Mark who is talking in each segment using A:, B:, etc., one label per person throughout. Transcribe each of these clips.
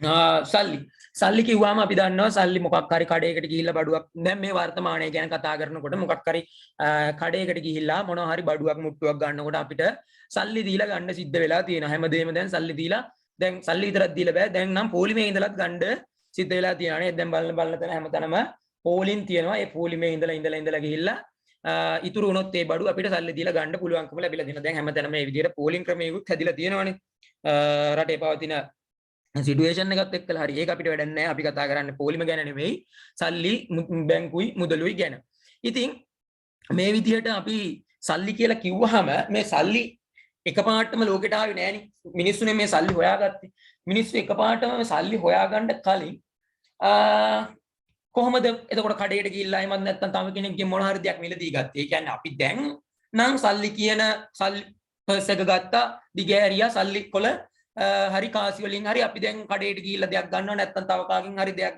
A: සල්ලි සල්ලි කිව්වම අපි දන්නවා සල්ලි මොකක් හරි කඩේකට ගිහිල්ලා බඩුවක් දැන් මේ වර්තමානයේ ගැන කතා කරනකොට මොකක් හරි කඩේකට ගිහිල්ලා මොනවා හරි බඩුවක් මුට්ටුවක් ගන්නකොට අපිට සල්ලි දීලා ගන්න සිද්ධ වෙලා තියෙනවා හැමදේම දැන් සල්ලි දීලා දැන් සල්ලි විතරක් දීලා බෑ දැන් නම් පොලිමේ ඉඳලත් ගන්න සිද්ධ වෙලා තියෙනවා නේ දැන් බලන තැන හැමතැනම පොලින් තියෙනවා ඒ පොලිමේ ඉඳලා ගිහිල්ලා ඉතුරු වුණොත් ඒ බඩු අපිට සල්ලි දීලා ගන්න පුළුවන්කම ලැබිලා තියෙනවා දැන් හැමතැනම මේ විදිහට පොලින් ක්‍රමයකුත් හැදිලා තියෙනවානේ රටේ පවතින සිටුේෂන් එකත් එක්කලා හරි ඒක අපිට වැඩක් නැහැ අපි කතා කරන්නේ පොලිම ගැන නෙවෙයි සල්ලි බැංකුයි මුදලුයි ගැන. ඉතින් මේ විදිහට අපි සල්ලි කියලා කිව්වහම මේ සල්ලි එකපාරටම ලෝකෙට ආවේ නෑනේ. මිනිස්සුනේ මේ සල්ලි හොයාගත්තේ. මිනිස්සු එකපාරටම මේ සල්ලි හොයාගන්න කලින් කොහොමද එතකොට කඩේට ගිහිල්ලා එහෙමත් නැත්නම් තව කෙනෙක්ගේ මොන හරි දෙයක් මිලදී ගත්තේ. ඒ කියන්නේ අපි දැන් නම් සල්ලි කියන සල්ලි පර්ස් එක ගත්තා දිගෑරියා සල්ලි කොළ හරි කාසි වලින් හරි අපි දැන් කඩේට ගිහිල්ලා දෙයක් ගන්නවා නැත්නම් තව කාගෙන් හරි දෙයක්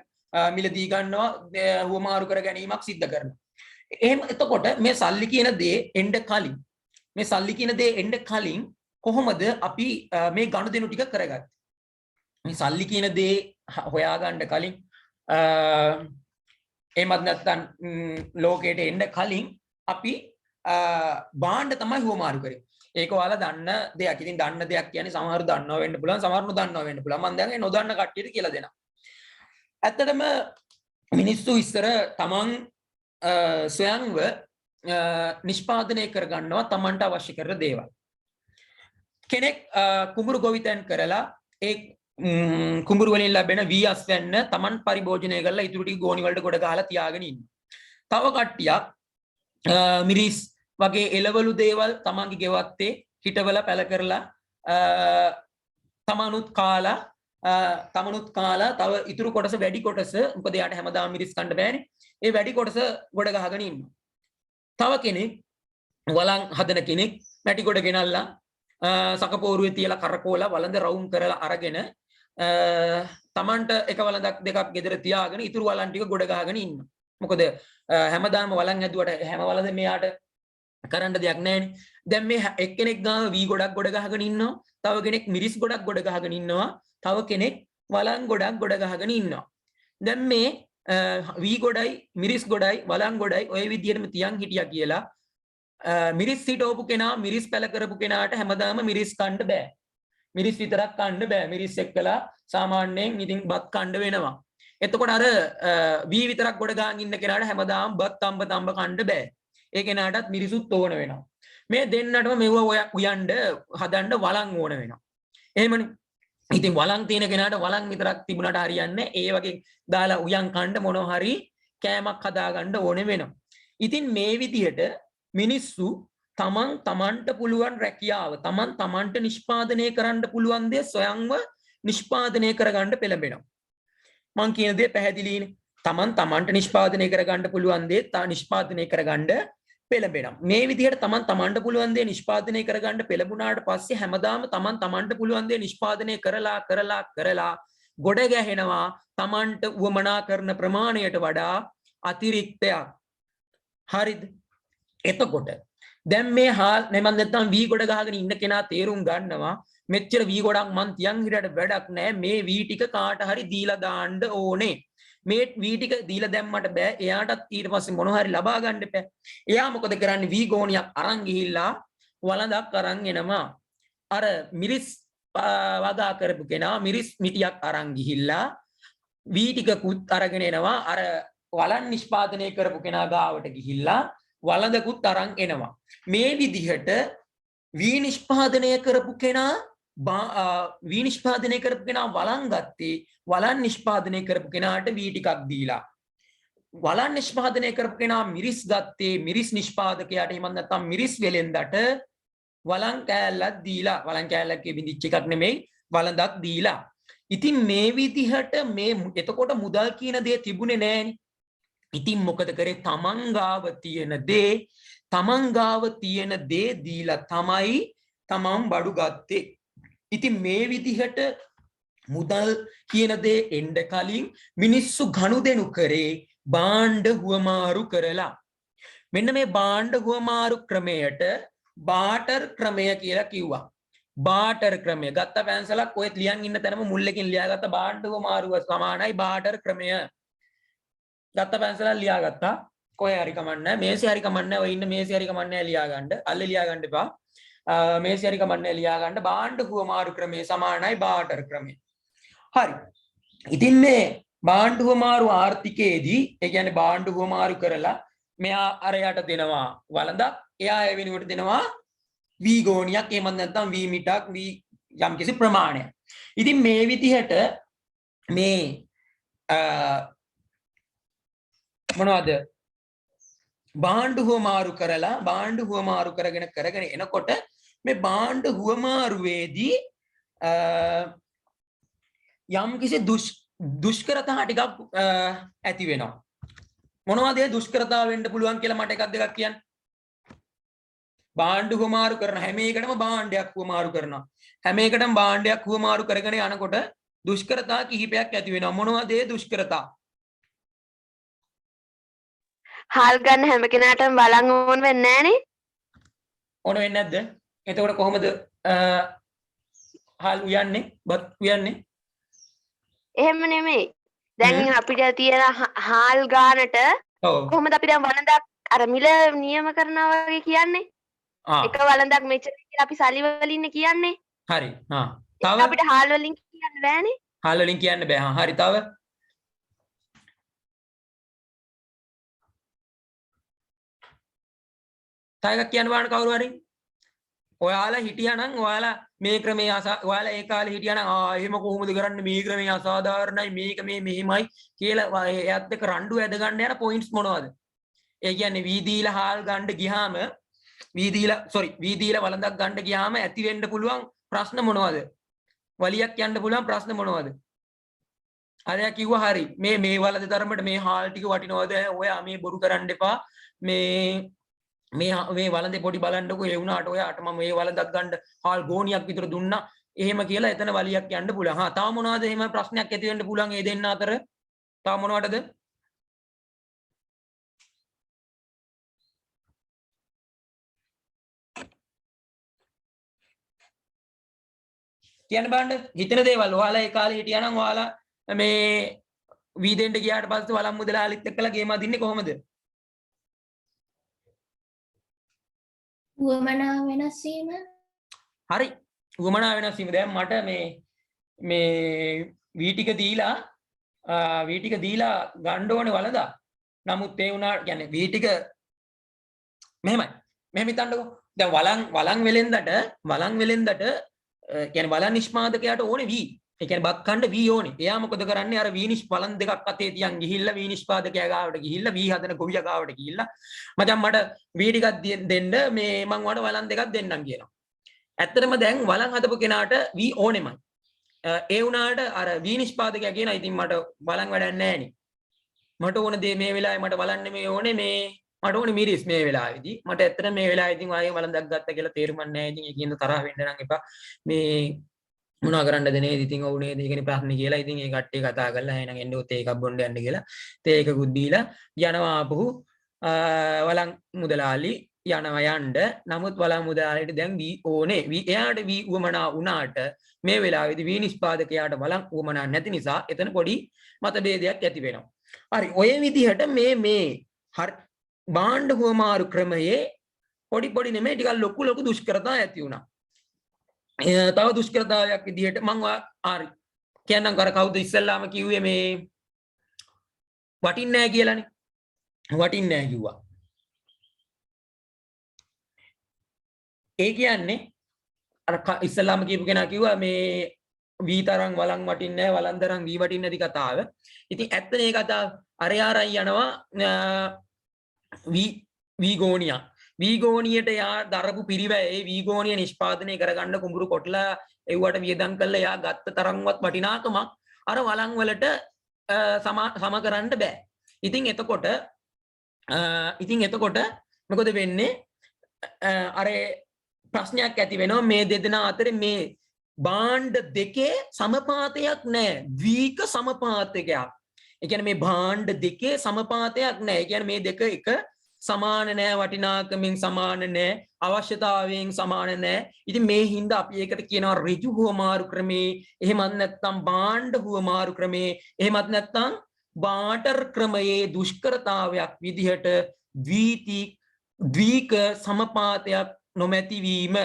A: මිලදී ගන්නවා හුවමාරු කර ගැනීමක් සිද්ධ කරනවා. එහෙම එතකොට මේ සල්ලි කියන දේ එන්න කලින් කොහොමද අපි මේ ගනුදෙනු ටික කරගත්තේ? මේ සල්ලි කියන දේ හොයාගන්න කලින් එහෙමත් නැත්නම් ලෝකයට එන්න කලින් අපි බාණ්ඩ තමයි හුවමාරු කරේ. ඒක ඔයාලා දන්න දෙයක්. ඉතින් දන්න දෙයක් කියන්නේ සමහරු දන්නව වෙන්න පුළුවන්, සමහරු නොදන්නව වෙන්න පුළුවන්. මම දැන් ඒ නොදන්න කට්ටියට කියලා දෙනවා. ඇත්තටම මිනිස්සු ඉස්සර තමන් ස්වයංව නිෂ්පාදනය කරගන්නවා තමන්ට අවශ්‍ය කරන දේවල්. කෙනෙක් කුඹුරු ගොවිතැන් කරලා ඒ කුඹුරු වලින් ලැබෙන වී අස්වැන්න තමන් පරිභෝජනය කරලා ඉතුරු ටික ගෝණි වලට ගොඩ ගහලා තියාගෙන ඉන්නවා. තව කට්ටියක් මිරිස් වගේ එළවලු දේවල් තමන්ගේ ගෙවත්තේ හිටවල පැල කරලා තමනුත් කාලා තව ඉතුරු කොටස වැඩි කොටස මොකද යාට හැමදාම මිරිස් කන්න බෑනේ. ඒ වැඩි කොටස ගොඩ ගහගෙන ඉන්නවා. තව කෙනෙක් වලං හදන කෙනෙක් මැටි ගොඩ ගෙනල්ලා සකපෝරුවේ තියලා කරකෝලා වළඳ රවුම් කරලා අරගෙන තමන්ට එක වළඳක් දෙකක් ගෙදර තියාගෙන ඉතුරු වලන් ටික ගොඩ ගහගෙන ඉන්නවා. මොකද හැමදාම වලන් හැදුවට හැම වලද මෙයාට කරන්න දෙයක් නැහැනේ. දැන් මේ එක්කෙනෙක් ගාව වී ගොඩක් ගොඩ ගහගෙන ඉන්නවා. තව කෙනෙක් මිරිස් ගොඩක් ගොඩ ගහගෙන ඉන්නවා. තව කෙනෙක් වලන් ගොඩක් ගොඩ ගහගෙන ඉන්නවා. දැන් මේ වී ගොඩයි මිරිස් ගොඩයි වලන් ගොඩයි ඔය විදිහටම තියන් හිටියා කියලා මිරිස් හිටවපු කෙනා මිරිස් පැල කරපු කෙනාට හැමදාම මිරිස් කන්න බෑ. මිරිස් විතරක් කන්න බෑ. මිරිස් එක්කලා සාමාන්‍යයෙන් ඉතින් බත් කන්න වෙනවා. එතකොට අර වී විතරක් ගොඩ ගහන් ඉන්න කෙනාට හැමදාම බත් තඹ කන්න බෑ. ඒ කෙනාටත් මිරිසුත් ඕන වෙනවා. මේ දෙන්නටම මෙව උයන්න හදන්න වලං ඕන වෙනවා. එහෙමනේ. ඉතින් වලං තියෙන කෙනාට වලං විතරක් තිබුණාට හරියන්නේ ඒ වගේ දාලා උයන් කන්න මොනවා හරි කෑමක් හදාගන්න ඕන වෙනවා. ඉතින් මේ විදිහට මිනිස්සු තමන්ට පුළුවන් රැකියාව තමන්ට නිෂ්පාදනය කරන්න පුළුවන් දේ ස්වයංව නිෂ්පාදනය කරගන්න පෙළඹෙනවා. මං කියන දේ පැහැදිලිනේ. තමන්ට නිෂ්පාදනය කරගන්න පුළුවන් දේ නිෂ්පාදනය කරගන්න පෙළඹෙනවා. මේ විදිහට තමන්ට පුළුවන් දේ නිෂ්පාදනය කරගන්න පෙළඹුණාට පස්සේ හැමදාම තමන්ට පුළුවන් දේ නිෂ්පාදනය කරලා ගොඩ ගැහෙනවා තමන්ට උවමනා කරන ප්‍රමාණයට වඩා අතිරික්තයක්. හරිද? එතකොට දැන් මේ නෙමන් නැත්තම් වී ගොඩ ගහගෙන ඉන්න කෙනා තේරුම් ගන්නවා මෙච්චර වී ගොඩක් මන් තියන් හිටියට වැඩක් නැහැ. මේ වී ටික කාට හරි දීලා දාන්න ඕනේ. මේ වී ටික දීලා දැම්මට බෑ. එයාටත් ඊට පස්සේ මොන හරි ලබා ගන්න බෑ. එයා මොකද කරන්නේ? වී ගෝණියක් අරන් ගිහිල්ලා වළඳක් අරන් එනවා. අර මිරිස් වගා කරපු කෙනා මිරිස් මිටියක් අරන් ගිහිල්ලා වී ටිකකුත් අරගෙන එනවා. අර වලන් නිෂ්පාදනය කරපු කෙනා ගාවට ගිහිල්ලා වළඳකුත් අරන් එනවා. මේ විදිහට වී නිෂ්පාදනය කරපු කෙනා වලන් ගත්තේ වලන් නිෂ්පාදනය කරපු කෙනාට වී ටිකක් දීලා. වලන් නිෂ්පාදනය කරපු කෙනා මිරිස් ගත්තේ මිරිස් නිෂ්පාදකයාට එහෙම නැත්නම් මිරිස් වෙලෙන්දට වලන් කෑල්ලක් දීලා. වලන් කෑල්ලක් බින්දිච්ච එකක් නෙමෙයි වළඳක් දීලා. ඉතින් මේ විදිහට එතකොට මුදල් කියන දේ තිබුණේ නෑනේ. ඉතින් මොකද කරේ? තමන් ගාව තියෙන දේ දීලා තමයි තමන් බඩු ගත්තේ. ඉතින් මේ විදිහට මුදල් කියන දේ එන්න කලින් මිනිස්සු ගනුදෙනු කරේ බාණ්ඩ හුවමාරු කරලා. මෙන්න මේ බාණ්ඩ හුවමාරු ක්‍රමයට බාටර් ක්‍රමය කියලා කිව්වා. බාටර් ක්‍රමය. ගත්ත පැන්සලක් ඔයත් ලියන් ඉන්න තැනම මුල්ලකින් ලියාගත්ත බාණ්ඩ හුවමාරුව සමානයි බාටර් ක්‍රමය. ගත්ත පැන්සලක් ලියාගත්තා. කොහේ හරි කමන්නේ මේසෙ හරි කමන්නේ ඔය ඉන්න මේසෙ හරි කමන්නේ ලියා ගන්න. අල්ල ලියා ගන්න එපා. මේසෙ හරි කමන්නේ ලියා ගන්න. බාණ්ඩ හුවමාරු ක්‍රමය සමානයි බාටර් ක්‍රමය. හරි. ඉතින් මේ බාණ්ඩ හුවමාරු ආර්ථිකයේදී ඒ කියන්නේ බාණ්ඩ හුවමාරු කරලා මෙයා අරයට දෙනවා වළඳක්. එයා ඒ වෙනුවට දෙනවා වී ගෝණියක් එහෙම නැත්නම් වී මිටක් වී යම්කිසි ප්‍රමාණයක්. ඉතින් මේ විදිහට මේ මොනවද බාණ්ඩ හුවමාරු කරලා බාණ්ඩ හුවමාරු කරගෙන එනකොට මේ බාණ්ඩ හුවමාරුවේදී යම්කිසි දුෂ්කරතා ටිකක් ඇති වෙනවා. මොනවද ඒ දුෂ්කරතා වෙන්න පුළුවන් කියලා මට එකක් දෙකක් කියන්න. බාණ්ඩ හුවමාරු කරන හැම එකටම භාණ්ඩයක් හුවමාරු කරනවා. හැම එකටම භාණ්ඩයක් හුවමාරු කරගෙන යනකොට දුෂ්කරතා කිහිපයක් ඇති වෙනවා. මොනවද ඒ දුෂ්කරතා?
B: හාල් ගන්න හැම කෙනාටම බලන් ඕන වෙන්නේ නැහනේ.
A: ඕන වෙන්නේ නැද්ද? එතකොට කොහොමද හාල් උයන්නේ? බත් උයන්නේ?
B: එහෙම නෙමෙයි. දැන් අපිට තියෙන හාල් ගානට කොහොමද අපි දැන් වළඳක් අර මිල නියම කරනවා වගේ කියන්නේ? එක වළඳක් මෙච්චර කියලා අපි සල්ලි වලින් කියන්නේ.
A: හරි. තව
B: අපිට හාල් වලින් කියන්න බෑනේ.
A: හාල් වලින් කියන්න බෑ. හරි. තව තායක කියන්න බෑන කවුරු හරි? ඔයාලා හිටියානම් ඔයාලා මේ ක්‍රමයේ ඔයාලා ඒ කාලේ හිටියානම් එහෙම කොහොමද කරන්නේ මේ ක්‍රමයේ අසාධාරණයි මේක මේ මෙහෙමයි කියලා එයත් එක්ක රණ්ඩු ඇද ගන්න යන පොයින්ට්ස් මොනවද? ඒ කියන්නේ වීදීලා හාල් ගන්න ගියාම වීදීලා වළඳක් ගන්න ගියාම ඇති වෙන්න පුළුවන් ප්‍රශ්න මොනවද? වලියක් යන්න පුළුවන් ප්‍රශ්න මොනවද? අරයා කිව්වා හරි මේ වළඳ ධර්මයට මේ හාල් ටික වටිනවද? ඔයා මේ බොරු කරන්න එපා. මේ වළඳේ පොඩි බලන්නකෝ ඒ වුණාට ඔයාට මම මේ වළඳක් ගන්න හාල් ගෝණියක් විතර දුන්නා. එහෙම කියලා එතන වලියක් යන්න පුළුවන්. තව මොනවද එහෙම ප්‍රශ්නයක් ඇති වෙන්න පුළුවන් මේ දෙන්න අතර? තව මොනවටද? කියන්න බලන්න හිතන දේවල් ඔයාලා ඒ කාලේ හිටියානම් ඔයාලා මේ වීදෙන්ට ගියාට පස්සේ වළම් මුදලාලිත් එක්කලා ගේම අදින්නේ කොහොමද?
C: උවමනා වෙනස් වීම.
A: හරි. උවමනා වෙනස් වීම. දැන් මට මේ වී ටික දීලා ගන්න ඕනේ වළඳා. නමුත් ඒ වුණා කියන්නේ වී ටික මෙහෙමයි. මෙහෙම හිතන්නකෝ. දැන් වළං වෙලෙන්දට කියන්නේ වළං නිෂ්පාදකයාට ඕනේ වී. ඒ කියන්නේ බත් කන්න වී ඕනේ. එයා මොකද කරන්නේ? අර වී වළං දෙකක් අතේ තියන් ගිහිල්ලා වී නිෂ්පාදකයා ගාවට ගිහිල්ලා වී හදන ගොවියා ගාවට ගිහිල්ලා මචං මට වී ටිකක් දෙන්න මේ මං ඔයාලට වළං දෙකක් දෙන්නම් කියනවා. ඇත්තටම දැන් වළං හදපු කෙනාට වී ඕනෙමයි. ඒ වුණාට අර වී නිෂ්පාදකයා කියනවා ඉතින් මට වළං වැඩක් නැහැ නේ. මට ඕන දේ මේ වෙලාවේ මට වළං නෙමෙයි ඕනේ මට ඕනේ මිරිස් මේ වෙලාවේදී. මට ඇත්තට මේ වෙලාවේදී ආයෙ වළඳක් ගත්ත කියලා තේරුම් නැහැ. ඉතින් ඒකින්ද තරහ වෙන්න නම් එපා. මේ මොනවා කරන්නද නේද? ඉතින් ඔව් නේද? ඒකනේ ප්‍රශ්නේ කියලා. ඉතින් ඒ කට්ටිය කතා කරලා එහෙනම් එන්න ඔතේ එකක් බොන්න යන්න කියලා. තේ එකකුත් දීලා යනවා ආපහු වළං මුදලාලි යනවා යන්න. නමුත් වළං මුදලාලිට දැන් වී ඕනේ. එයාට වී උවමනා වුණාට මේ වෙලාවේදී වී නිෂ්පාදකයාට වළං උවමනා නැති නිසා එතන පොඩි මතභේදයක් ඇති වෙනවා. හරි. ඔය විදිහට මේ බාණ්ඩ හුවමාරු ක්‍රමයේ පොඩි නෙමෙයි ටිකක් ලොකු දුෂ්කරතා ඇති වුණා. තව දුෂ්කරතාවයක් විදිහට මම හරි කියන්නම් අර කවුද ඉස්සල්ලාම කිව්වේ මේ වටින්නේ නැහැ කියලානේ. වටින්නේ නැහැ කිව්වා. ඒ කියන්නේ අර ඉස්සල්ලාම කියපු කෙනා කිව්වා මේ වී තරම් වළං වටින්නේ නැහැ වළං තරම් වී වටින්නේ නැති කතාව. ඉතින් ඇත්තනේ මේ කතාව අරය අරන් යනවා වී ගෝණියක්. වී ගෝණියට යා දරපු පිරිවැය ඒ වී ගෝණිය නිෂ්පාදනය කරගන්න කුඹුරු කොටලා එව්වට වියදම් කළා යා ගත්ත තරම්වත් වටිනාකමක් අර වළං වලට සම කරන්න බෑ. ඉතින් එතකොට මොකද වෙන්නේ? අර ප්‍රශ්නයක් ඇති වෙනවා මේ දෙදෙනා අතර මේ භාණ්ඩ දෙකේ සමපාතයක් නැහැ. වීක සමපාතකයක්. ඒ කියන්නේ මේ භාණ්ඩ දෙකේ සමපාතයක් නැහැ. ඒ කියන්නේ මේ දෙක එක සමාන නෑ, වටිනාකමින් සමාන නෑ, අවශ්‍යතාවයෙන් සමාන නෑ. ඉතින් මේ හින්දා අපි ඒකට කියනවා ඍජු හුවමාරු ක්‍රමේ, එහෙමත් නැත්නම් භාණ්ඩ හුවමාරු ක්‍රමේ, එහෙමත් නැත්නම් බාටර් ක්‍රමයේ දුෂ්කරතාවයක් විදිහට ද්වික සමපාතයක් නොමැතිවීම.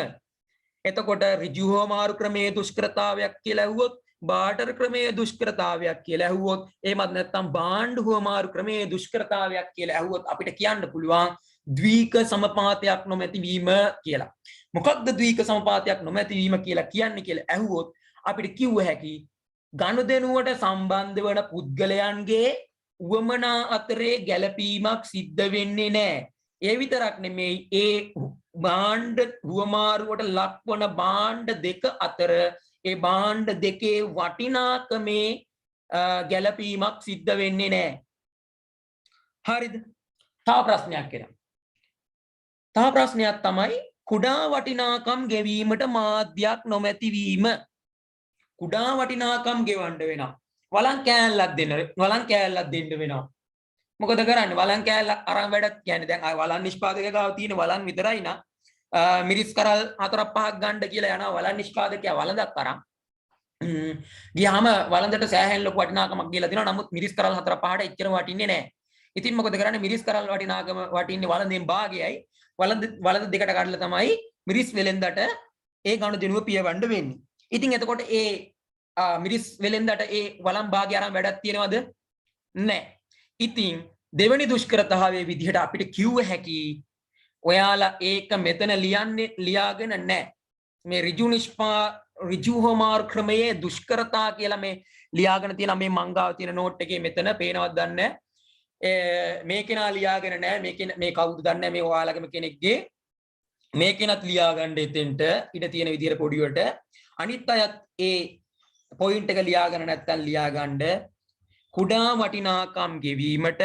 A: එතකොට ඍජු හුවමාරු ක්‍රමයේ දුෂ්කරතාවයක් කියලා ඇහුවොත්, බාටර් ක්‍රමයේ දුෂ්කරතාවයක් කියලා ඇහුවොත්, එහෙමත් නැත්නම් භාණ්ඩ හුවමාරු ක්‍රමයේ දුෂ්කරතාවයක් කියලා ඇහුවොත් අපිට කියන්න පුළුවන් ද්වික සමපාතයක් නොමැතිවීම කියලා. මොකක්ද ද්වික සමපාතයක් නොමැතිවීම කියලා කියන්නේ කියලා ඇහුවොත් අපිට කිව්ව හැකි ගනුදෙනුවට සම්බන්ධ වන පුද්ගලයන්ගේ උවමනා අතරේ ගැළපීමක් සිද්ධ වෙන්නේ නැහැ. ඒ විතරක් නෙමෙයි, ඒ භාණ්ඩ හුවමාරුවට ලක්වන භාණ්ඩ දෙක අතර ඒ භාණ්ඩ දෙකේ වටිනාකමේ ගැළපීමක් සිද්ධ වෙන්නේ නැහැ. හරිද? තව ප්‍රශ්නයක් එනවා. තව ප්‍රශ්නයක් තමයි කුඩා වටිනාකම් ගෙවීමට මාධ්‍යයක් නොමැති වීම. කුඩා වටිනාකම් ගෙවන්න වෙනවා. වළං කෑල්ලක් දෙන්න වෙනවා. මොකද කරන්නේ? වළං කෑල්ලක් අරන් වැඩක් කියන්නේ දැන් ආ වළං නිෂ්පාදක ගාව තියෙන වළං විතරයි නා. මිරිස් කරල් 4-5ක් ගන්න කියලා යනවා වළං නිෂ්පාදකයා වළඳක් අරන්. ගියාම වළඳට සෑහෙන ලොකු වටිනාකමක් දීලා දෙනවා. නමුත් මිරිස් කරල් 4-5ට එච්චර වටින්නේ නැහැ. ඉතින් මොකද කරන්නේ? මිරිස් කරල් වටිනාකම වටින්නේ වළඳෙන් භාගයයි. වළඳ දෙකට කඩලා තමයි මිරිස් වෙලෙන්දට ඒ ගනුදෙනුව පියවන්න වෙන්නේ. ඉතින් එතකොට ඒ මිරිස් වෙලෙන්දට ඒ වළං භාගය අරන් වැඩක් තියෙනවද? නැහැ. ඉතින් දෙවෙනි දුෂ්කරතාවයේ විදිහට අපිට කිව්ව හැකි ඔයාලා ඒක මෙතන ලියාගෙන නැහැ. මේ ඍජු හුවමාරු ක්‍රමයේ දුෂ්කරතා කියලා මේ ලියාගෙන තියෙන මේ මංගාව තියෙන නෝට් එකේ මෙතන පේනවද දන්නේ නැහැ. මේ කෙනා ලියාගෙන නැහැ. මේ කවුද දන්නේ නැහැ. මේ ඔයාලගේම කෙනෙක්ගේ මේ කෙනත් ලියාගන්න එතෙන්ට ඉඩ තියෙන විදිහට පොඩියට අනිත් අයත් ඒ පොයින්ට් එක ලියාගෙන නැත්තම් ලියාගන්න කුඩා වටිනාකම් ගෙවීමට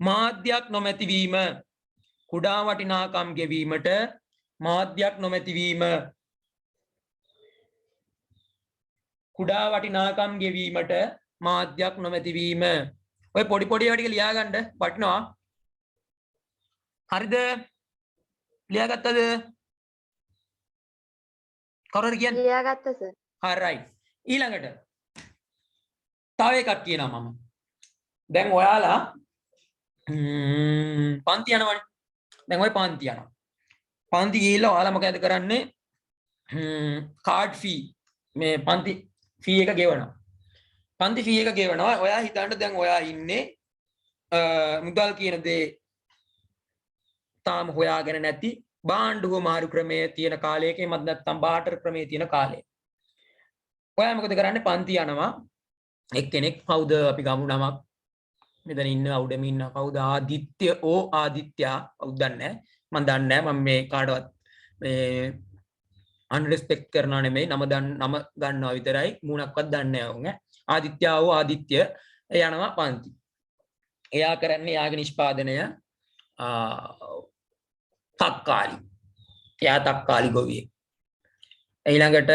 A: මාධ්‍යයක් නොමැතිවීම. කුඩා වටිනාකම් ගෙවීමට මාධ්‍යයක් නොමැතිවීම. කුඩා වටිනාකම් ගෙවීමට මාධ්‍යයක් නොමැතිවීම. ඔය පොඩි ඒවා ටික ලියා ගන්න වටිනවා. හරිද? ලියාගත්තද? කවුරුහරි කියන්නේ?
B: ලියාගත්තා සර්.
A: හරි. ඊළඟට තව එකක් කියනවා මම. දැන් ඔයාලා පන්ති යනවනේ. දැන් ඔය පන්ති යනවා. පන්ති ගිහිල්ලා ඔයාලා මොකද කරන්නේ? කාඩ් ෆී මේ පන්ති ෆී එක ගෙවනවා. පන්ති ෆී එක ගෙවනවා. ඔයා හිතන්න දැන් ඔයා ඉන්නේ මුදල් කියන දේ තාම හොයාගෙන නැති භාණ්ඩ හුවමාරු ක්‍රමයේ තියෙන කාලයක එමත් නැත්නම් බාටර් ක්‍රමයේ තියෙන කාලේ. ඔයා මොකද කරන්නේ? පන්ති යනවා. එක්කෙනෙක් කවුද අපි ගමු නමක්. මෙතන ඉන්න අවුඩම ඉන්න කවුද? ආදිත්‍යා කවුද දන්නේ නැහැ. මම දන්නේ නැහැ. මම මේ කාටවත් මේ අන්රිස්පෙක්ට් කරනවා නෙමෙයි. නම ගන්නවා විතරයි. මූණක්වත් දන්නේ නැහැ. ආදිත්‍ය යනවා පන්ති. එයා කරන්නේ යාගේ නිෂ්පාදනය තක්කාලි. එයා තක්කාලි ගොවියෙක්. ඊළඟට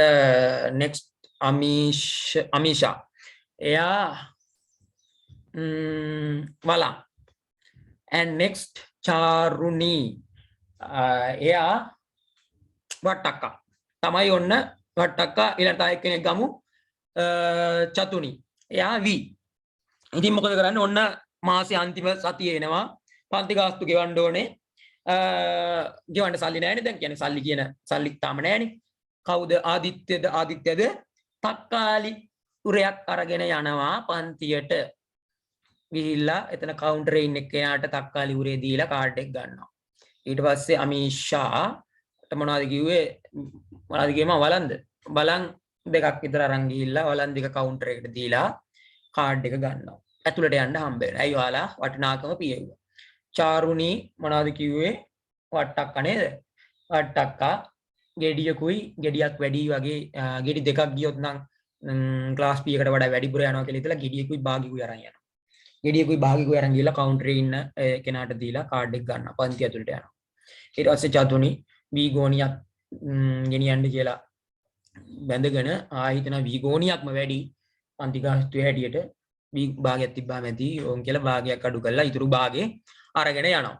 A: next අමීෂා. එයා වළං. and next චාරුණී. එයා වට්ටක්කා. තමයි ඔන්න වට්ටක්කා. ඊළඟට ආයෙ කෙනෙක් ගමු. චතුනි. එයා වී. ඉතින් මොකද කරන්නේ? ඔන්න මාසේ අන්තිම සතියේ එනවා. පන්ති ගාස්තු ගෙවන්න ඕනේ. ගෙවන්න සල්ලි නැහැනේ. දැන් කියන්නේ සල්ලි කියන සල්ලි තාම නැහැනේ. කවුද? ආදිත්‍යද තක්කාලි උරයක් අරගෙන යනවා පන්තියට. ගිහිල්ලා එතන කවුන්ටරේ ඉන්න කෙනාට තක්කාලි උරේ දීලා කාඩ් එක ගන්නවා. ඊට පස්සේ අමීෂාට මොනවද කිව්වේ? වළන්ද. බලන් දෙකක් විතර අරන් ගිහිල්ලා වළන් දෙක කවුන්ටර් එකට දීලා කාඩ් එක ගන්නවා. ඇතුළට යන්න හම්බ වෙනවා. ඇයි ඔයාලා වටිනාකම පියෙව්වා. චාරුණී මොනවද කිව්වේ? වට්ටක්ක නේද? වට්ටක්කා ගෙඩියක් වැඩි වගේ ගෙඩි දෙකක් ගියොත් නම් ක්ලාස් B එකට වඩා වැඩිපුර යනවා කියලා හිතලා ගෙඩියකුයි භාගිකුයි අරන් යනවා. ගෙඩියකුයි භාගිකුයි අරන් ගිහලා කවුන්ටරේ ඉන්න කෙනාට දීලා කාඩ් එක ගන්නවා. පන්ති ඇතුළට යනවා. ඊට පස්සේ චතුනි වීගෝනියක් ගෙනියන්න කියලා බැඳගෙන ආහිතන වීගෝනියක්ම වැඩි පන්ති ගාස්තුවේ හැටියට භාගයක් තිබ්බාම ඇති ඕන් කියලා භාගයක් අඩු කරලා ඊටු භාගේ අරගෙන යනවා.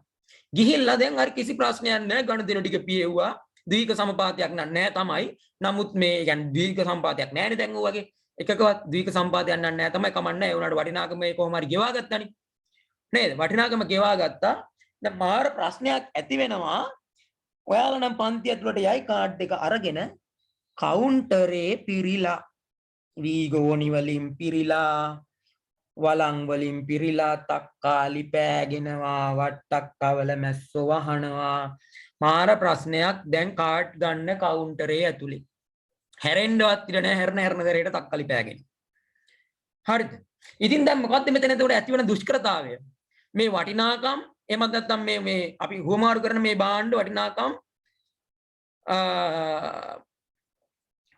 A: ගිහිල්ලා දැන් අර කිසි ප්‍රශ්නයක් නැහැ ගණිතන ටික පියෙව්වා. ද්වික සමපාතයක් නැහැ තමයි. නමුත් මේ කියන්නේ ද්වික සමපාතයක් නැහැනේ දැන් ඔය වගේ. එකකවත් ද්වික සමපාතයක් නැහැ තමයි කමන්නේ. ඒ උනාට වටිනාකම මේ කොහොම හරි ගෙවා ගත්තානේ. නේද? වටිනාකම ගෙවා ගත්තා. දැන් මාර ප්‍රශ්නයක් ඇති වෙනවා. ඔයාලා නම් පන්ති ඇතුළට යයි කාඩ් එක අරගෙන කවුන්ටරේ පිරිලා වීගෝනි වලින් පිරිලා වලං වලින් පිරිලා තක්කාලි පෑගෙනවා වට්ටක් කවල මැස්සෝ වහනවා මාර ප්‍රශ්නයක් දැන් කාඩ් ගන්න කවුන්ටරේ ඇතුලේ හැරෙන්නවත් ඉර නැහැ හැරෙන දරේට තක්කාලි පෑගෙන හරිද ඉතින් දැන් මොකද්ද මෙතන එතකොට ඇති වෙන දුෂ්කරතාවය මේ වටිනාකම් එහෙමත් නැත්නම් මේ අපි හුවමාරු කරන මේ භාණ්ඩ වටිනාකම්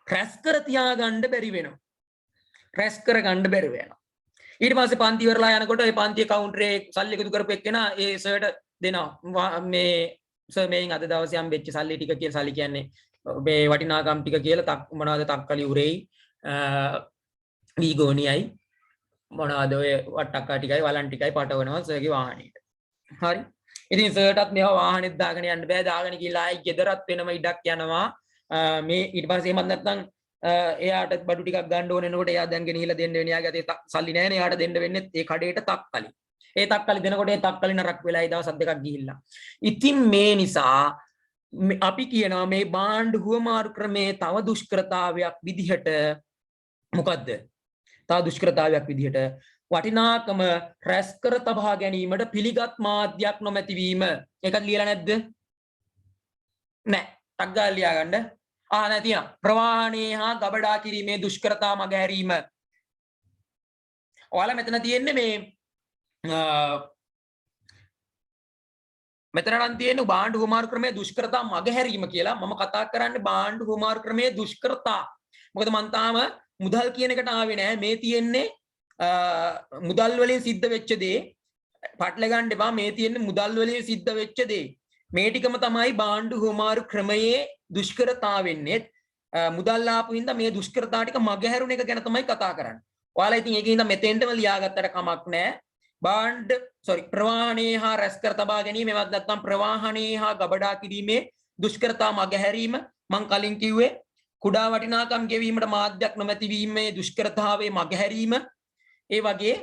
A: රැස් කර තියාගන්න බැරි වෙනවා රැස් කර ගන්න බැරි වෙනවා ඊට පස්සේ පන්ති ඉවරලා යනකොට ඒ පන්තියේ කවුන්ටරේ සල්ලි එකතු කරපු එක්කෙනා ඒ සර්ට දෙනවා මේ සර් මේන් අද දවසේ හම්බෙච්ච සල්ලි ටික කියලා සල්ලි කියන්නේ මේ වටිනාකම් ටික කියලා මොනවද තක්කලි උරේයි වීගෝනියයි මොනවද ඔය වට්ටක්කා ටිකයි වලන් ටිකයි පටවනවා සර්ගේ වාහනේට හරි ඉතින් සර්ටත් මේවා වාහනේත් දාගෙන යන්න බෑ දාගෙන ගිහලා ආයි ගෙදරත් වෙනම ඉඩක් යනවා මේ ඊට පස්සේ එහෙමත් නැත්නම් එයාට බඩු ටිකක් ගන්න ඕන වෙනකොට එයා දැන් ගෙනහිලා දෙන්න වෙන එයාගේ අතේ සල්ලි නැහැනේ එයාට දෙන්න වෙන්නේ ඒ කඩේට තක්කලි. ඒ තක්කලි දෙනකොට ඒ තක්කලි නරක් වෙලා ඒ දවස් දෙකක් ගිහිල්ලා. ඉතින් මේ නිසා අපි කියනවා මේ භාණ්ඩ හුවමාරු ක්‍රමේ තව දුෂ්කරතාවයක් විදිහට මොකද්ද? තව දුෂ්කරතාවයක් විදිහට වටිනාකම රැස් කර තබා ගැනීමට පිළිගත් මාධ්‍යයක් නොමැතිවීම. ඒකත් ලියලා නැද්ද? නැහැ. ටක් ගාලා ලියා ගන්න. නැතිනම් ප්‍රවාහණේ හා ගබඩා කිරීමේ දුෂ්කරතා මගහැරීම. ඔයාලා මෙතන තියෙන්නේ මේ මෙතන නම් තියෙන්නේ භාණ්ඩ හුවමාරු ක්‍රමයේ දුෂ්කරතා මගහැරීම කියලා. මම කතා කරන්නේ භාණ්ඩ හුවමාරු ක්‍රමයේ දුෂ්කරතා. මොකද මම තාම මුදල් කියන එකට ආවේ නැහැ. මේ තියෙන්නේ මුදල් වලින් සිද්ධ වෙච්ච දේ. පටල ගන්න එපා. මේ තියෙන්නේ මුදල් වලින් සිද්ධ වෙච්ච දේ. මේ ටිකම තමයි භාණ්ඩ හුවමාරු ක්‍රමයේ දුෂ්කරතා වෙන්නේ මුදල් ආපු හින්දා මේ දුෂ්කරතා ටික මගහැරුණ එක ගැන තමයි කතා කරන්නේ. ඔයාලා ඉතින් ඒකින් හින්දා මෙතෙන්ටම ලියාගත්තට කමක් නැහැ. ප්‍රවාහණේ හා රැස් කර තබා ගැනීම එවත් නැත්නම් ප්‍රවාහණේ හා ගබඩා කිරීමේ දුෂ්කරතා මගහැරීම මම කලින් කිව්වේ කුඩා වටිනාකම් ගෙවීමට මාධ්‍යයක් නොමැති වීමේ දුෂ්කරතාවයේ මගහැරීම ඒ වගේ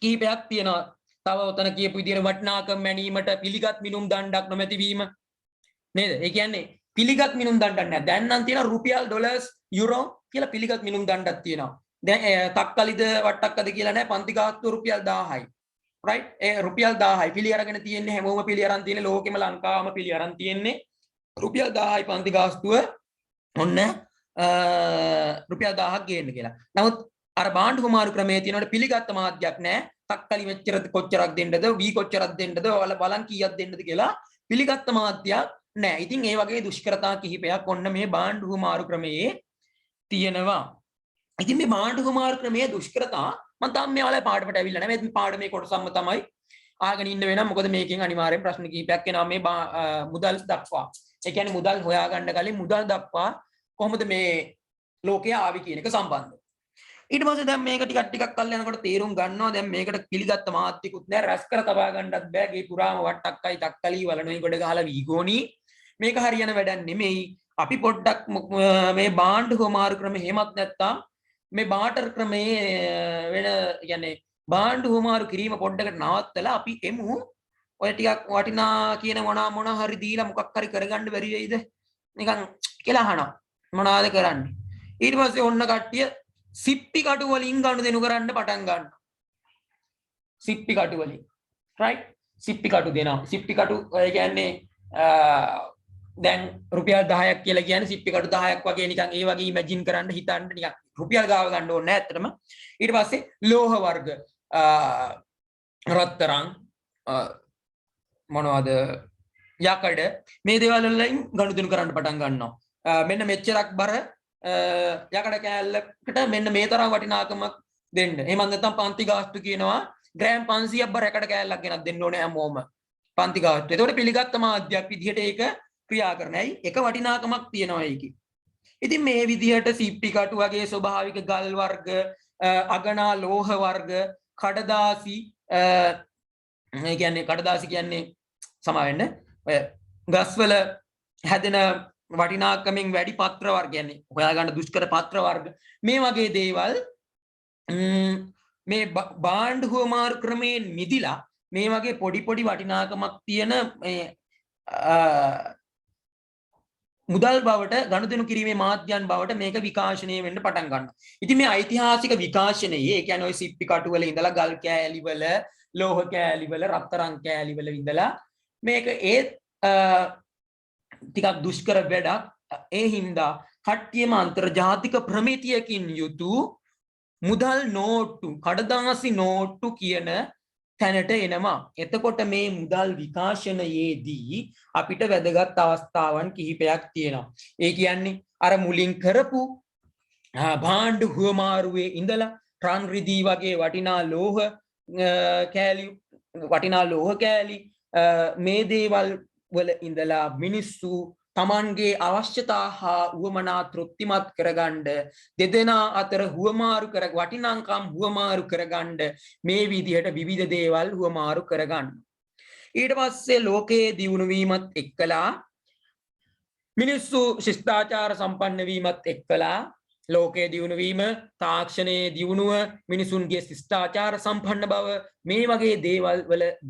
A: කීපයක් තියෙනවා. තව උතන කියපු විදිහට වටිනාකම් මැනීමට පිළිගත් මිනුම් දණ්ඩක් නොමැති වීම නේද? ඒ කියන්නේ පිළිගත් මිනුම් දණ්ඩක් නැහැ. දැන් නම් තියෙනවා රුපියල් ඩොලර්ස් යුරෝ කියලා පිළිගත් මිනුම් දණ්ඩක් තියෙනවා. දැන් තක්කලිද වට්ටක්කද කියලා නැහැ. පන්ති ගාස්තුව රුපියල් 1000යි. රයිට්? ඒ රුපියල් 1000යි. පිළි අරගෙන තියෙන්නේ හැමෝම පිළි අරන් තියෙන්නේ ලෝකෙම ලංකාවම පිළි අරන් තියෙන්නේ රුපියල් 1000යි පන්ති ගාස්තුව. ඔන්න රුපියල් 1000ක් ගේන්න කියලා. නමුත් අර භාණ්ඩ හුවමාරු ක්‍රමයේ තියෙනවට පිළිගත් මාධ්‍යයක් නැහැ. තක්කලි මෙච්චර කොච්චරක් දෙන්නද වී කොච්චරක් දෙන්නද බලන් කීයක් දෙන්නද කියලා පිළිගත් මාධ්‍යයක් නැහැ. ඉතින් ඒ වගේ දුෂ්කරතා කිහිපයක් ඔන්න මේ භාණ්ඩ හුවමාරු ක්‍රමයේ තියෙනවා. ඉතින් මේ භාණ්ඩ හුවමාරු ක්‍රමයේ දුෂ්කරතා මම තාම මේ ඔයාලා පාඩමට ඇවිල්ලා නැහැ. මේ පාඩමේ කොටසම තමයි ආගෙන ඉන්න වෙනවා. මොකද මේකෙන් අනිවාර්යෙන් ප්‍රශ්න කිහිපයක් එනවා මේ මුදල් දක්වා. ඒ කියන්නේ මුදල් හොයාගන්න කලින් මුදල් දක්වා කොහොමද මේ ලෝකයේ ආවි කියන එක සම්බන්ධව. ඊට පස්සේ දැන් මේක ටිකක් කල් යනකොට තේරුම් ගන්නවා දැන් මේකට පිළිගත්ත මාත්‍යිකුත් නැහැ රැස් කර තබා ගන්නත් බෑ ගේ පුරාම වට්ටක්කයි තක්කලි වලනොයි ගොඩ ගහලා වීගෝනි මේක හරියන වැඩක් නෙමෙයි අපි පොඩ්ඩක් මේ භාණ්ඩ හුවමාරු ක්‍රම එහෙමත් නැත්තම් මේ බාටර් ක්‍රමයේ වෙන කියන්නේ භාණ්ඩ හුවමාරු කිරීම පොඩ්ඩකට නවත්තලා අපි එමු ඔය ටිකක් වටිනා කියන මොන හරි දීලා මොකක් හරි කරගන්න බැරි වෙයිද නිකන් කියලා අහනවා මොනවද කරන්නේ ඊට පස්සේ ඔන්න කට්ටිය සිප්පි කටු වලින් ගනුදෙනු කරන්න පටන් ගන්නවා. සිප්පි කටු වලින්. right? සිප්පි කටු දෙනවා. සිප්පි කටු ඔය කියන්නේ දැන් රුපියල් 10ක් කියලා කියන්නේ සිප්පි කටු 10ක් වගේ නිකන් ඒ වගේ ඉමැජින් කරන්න හිතන්න නිකන් රුපියල් ගාව ගන්න ඕනේ නැහැ ඇත්තටම. ඊට පස්සේ ලෝහ වර්ග රත්තරන් මොනවද යකඩ මේ දේවල් වලින් ගනුදෙනු කරන්න පටන් ගන්නවා. මෙන්න මෙච්චරක් බර යකඩ කෑල්ලකට මෙන්න මේ තරම් වටිනාකමක් දෙන්න. එහෙම නැත්නම් පන්ති ගාස්තු කියනවා ග්‍රෑම් 500ක් බර යකඩ කෑල්ලක් ගෙනත් දෙන්න ඕනේ හැමෝම. පන්තිකාර්යය. එතකොට පිළිගත් මාධ්‍යයක් විදිහට ඒක ක්‍රියා කරනයි එක වටිනාකමක් තියෙනවා ඒකේ. ඉතින් මේ විදිහට සිප්පි කටු වගේ ස්වභාවික ගල් වර්ග, අගනා ලෝහ වර්ග, කඩදාසි කියන්නේ කඩදාසි කියන්නේ සමාවෙන්න ඔය ගස්වල හැදෙන වටිනාකමින් වැඩි පත්‍ර වර්ග කියන්නේ හොයාගන්න දුෂ්කර පත්‍ර වර්ග මේ වගේ දේවල් මේ බාණ්ඩ හුවමාරු ක්‍රමයෙන් මිදිලා මේ වගේ පොඩි පොඩි වටිනාකමක් තියෙන මේ මුදල් බවට ගනුදෙනු කිරීමේ මාධ්‍යයන් බවට මේක විකාශනය වෙන්න පටන් ගන්නවා. ඉතින් මේ ඓතිහාසික විකාශනයේ ඒ කියන්නේ ওই සිප්පි කටු වල ඉඳලා ගල් කෑලි වල, ලෝහ කෑලි වල, රත්තරන් කෑලි වල ඉඳලා මේක ටිකක් දුෂ්කර වැඩක්. ඒ හින්දා කට්ටියම අන්තර්ජාතික ප්‍රමිතියකින් යුතු මුදල් නෝට්ටු, කඩදාසි නෝට්ටු කියන තැනට එනවා. එතකොට මේ මුදල් විකාශනයේදී අපිට වැදගත් අවස්ථාවන් කිහිපයක් තියෙනවා. ඒ කියන්නේ අර මුලින් කරපු භාණ්ඩ හුවමාරුවේ ඉඳලා රන් රිදී වගේ වටිනා ලෝහ කෑලි මේ දේවල් වල ඉඳලා මිනිස්සු තමන්ගේ අවශ්‍යතා හා උවමනා තෘප්තිමත් කරගන්න දෙදෙනා අතර වටිනාකම් හුවමාරු කරගන්න මේ විදිහට විවිධ දේවල් හුවමාරු කරගන්න. ඊට පස්සේ ලෝකයේ දියුණු වීමත් එක්කලා මිනිස්සු ශිෂ්ටාචාර සම්පන්න වීමත් එක්කලා ලෝකයේ දියුණු වීම, තාක්ෂණයේ දියුණුව, මිනිසුන්ගේ ශිෂ්ටාචාර සම්පන්න බව මේ වගේ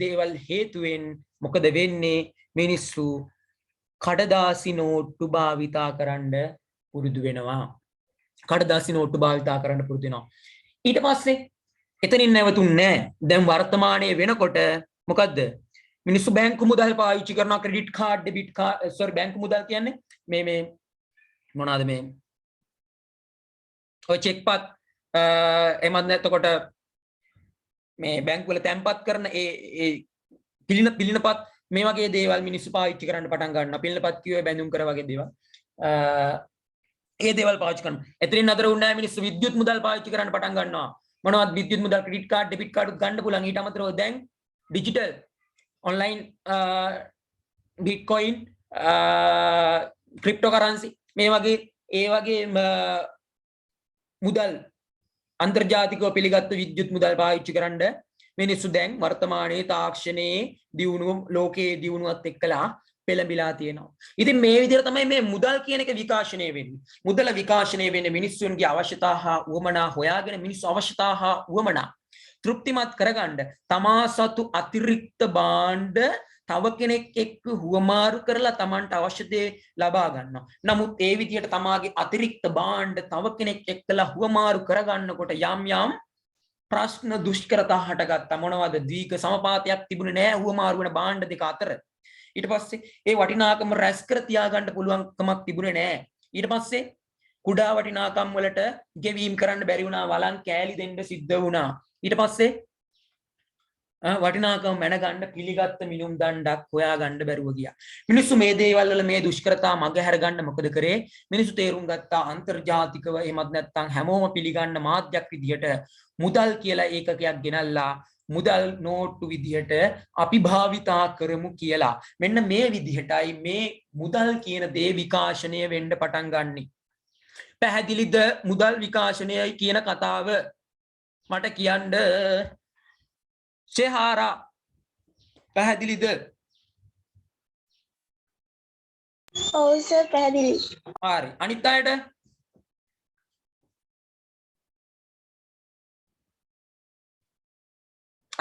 A: දේවල් හේතුවෙන් මොකද වෙන්නේ? මිනිස්සු කඩදාසි නෝට්ටු භාවිතා කරන්න පුරුදු වෙනවා. කඩදාසි නෝට්ටු භාවිතා කරන්න පුරුදු වෙනවා. ඊට පස්සේ එතනින් නැවතුන්නේ නැහැ. දැන් වර්තමානයේ වෙනකොට මොකද්ද? මිනිස්සු බැංකු මුදල් පාවිච්චි කරනවා. ක්‍රෙඩිට් කාඩ්, ඩෙබිට් කාඩ්, බැංකු මුදල් කියන්නේ මේ මොනවාද මේ? ඔය චෙක්පත් එමත් නැත්කොට මේ බැංකු වල තැන්පත් කරන ඒ පිළිනපත් මේ වගේ දේවල් මිනිස්සු පාවිච්චි කරන්න පටන් ගන්නවා. පිළිනපත් කියුවේ බැඳුම් කර වගේ දේවල්. ඒ දේවල් පාවිච්චි කරනවා. එතනින් අතර උන්නේ මිනිස්සු විද්‍යුත් මුදල් පාවිච්චි කරන්න පටන් ගන්නවා. මොනවද විද්‍යුත් මුදල්? ක්‍රෙඩිට් කාඩ්, ඩෙබිට් කාඩ් ගන්න පුළුවන්. ඊට අමතරව දැන් ඩිජිටල් ඔන්ලයින් බිට්කොයින්, ක්‍රිප්ටෝකරන්සි මේ වගේ ඒ වගේ මුදල් අන්තර්ජාතිකව පිළිගත් විද්‍යුත් මුදල් පාවිච්චි කරන්න මිනිස්සු දැන් වර්තමානයේ තාක්ෂණයේ දියුණුව, ලෝකයේ දියුණුවත් එක්කලා පෙළඹිලා තියෙනවා. ඉතින් මේ විදිහට තමයි මේ මුදල් කියන එක විකාශනය වෙන්නේ. මුදල විකාශනය වෙන්නේ මිනිස්සුන්ගේ අවශ්‍යතා හා උවමනා හොයාගෙන මිනිස්සු අවශ්‍යතා හා උවමනා තෘප්තිමත් කරගන්න තමා සතු අතිරික්ත භාණ්ඩ තව කෙනෙක් එක්ක හුවමාරු කරලා Tamanට අවශ්‍ය දේ ලබා ගන්නවා. නමුත් ඒ විදිහට තමාගේ අතිරික්ත භාණ්ඩ තව කෙනෙක් එක්කලා හුවමාරු කරගන්නකොට යම් ප්‍රශ්න දුෂ්කරතා හටගත්තා. මොනවද? දීක සමපාතයක් තිබුණේ නැහැ හුවමාරු වෙන භාණ්ඩ දෙක අතර. ඊට පස්සේ ඒ වටිනාකම රැස් කර තියාගන්න පුළුවන්කමක් තිබුණේ නැහැ. ඊට පස්සේ කුඩා වටිනාකම් වලට ගෙවීම් කරන්න බැරි වුණා. වලන් කෑලි දෙන්න සිද්ධ වුණා. ඊට පස්සේ වටිනාකම මැනගන්න පිළිගත්ත මිනුම් දණ්ඩක් හොයාගන්න බැරුව ගියා. මිනිස්සු මේ දේවල් වල මේ දුෂ්කරතා මගහැර ගන්න මොකද කරේ? මිනිස්සු තේරුම් ගත්තා අන්තර්ජාතිකව එහෙමත් නැත්නම් හැමෝම පිළිගන්න මාධ්‍යයක් විදිහට මුදල් කියලා ඒකකයක් ගෙනල්ලා මුදල් නෝට්ටු විදිහට අපි භාවිතා කරමු කියලා. මෙන්න මේ විදිහටයි මේ මුදල් කියන දේ විකාශනය වෙන්න පටන් ගන්නෙ. පැහැදිලිද මුදල් විකාශනයයි කියන කතාව? මට කියන්න සෙහාරා පැහැදිලිද?
B: ඔව් සර් පැහැදිලි.
A: හරි. අනිත් අයට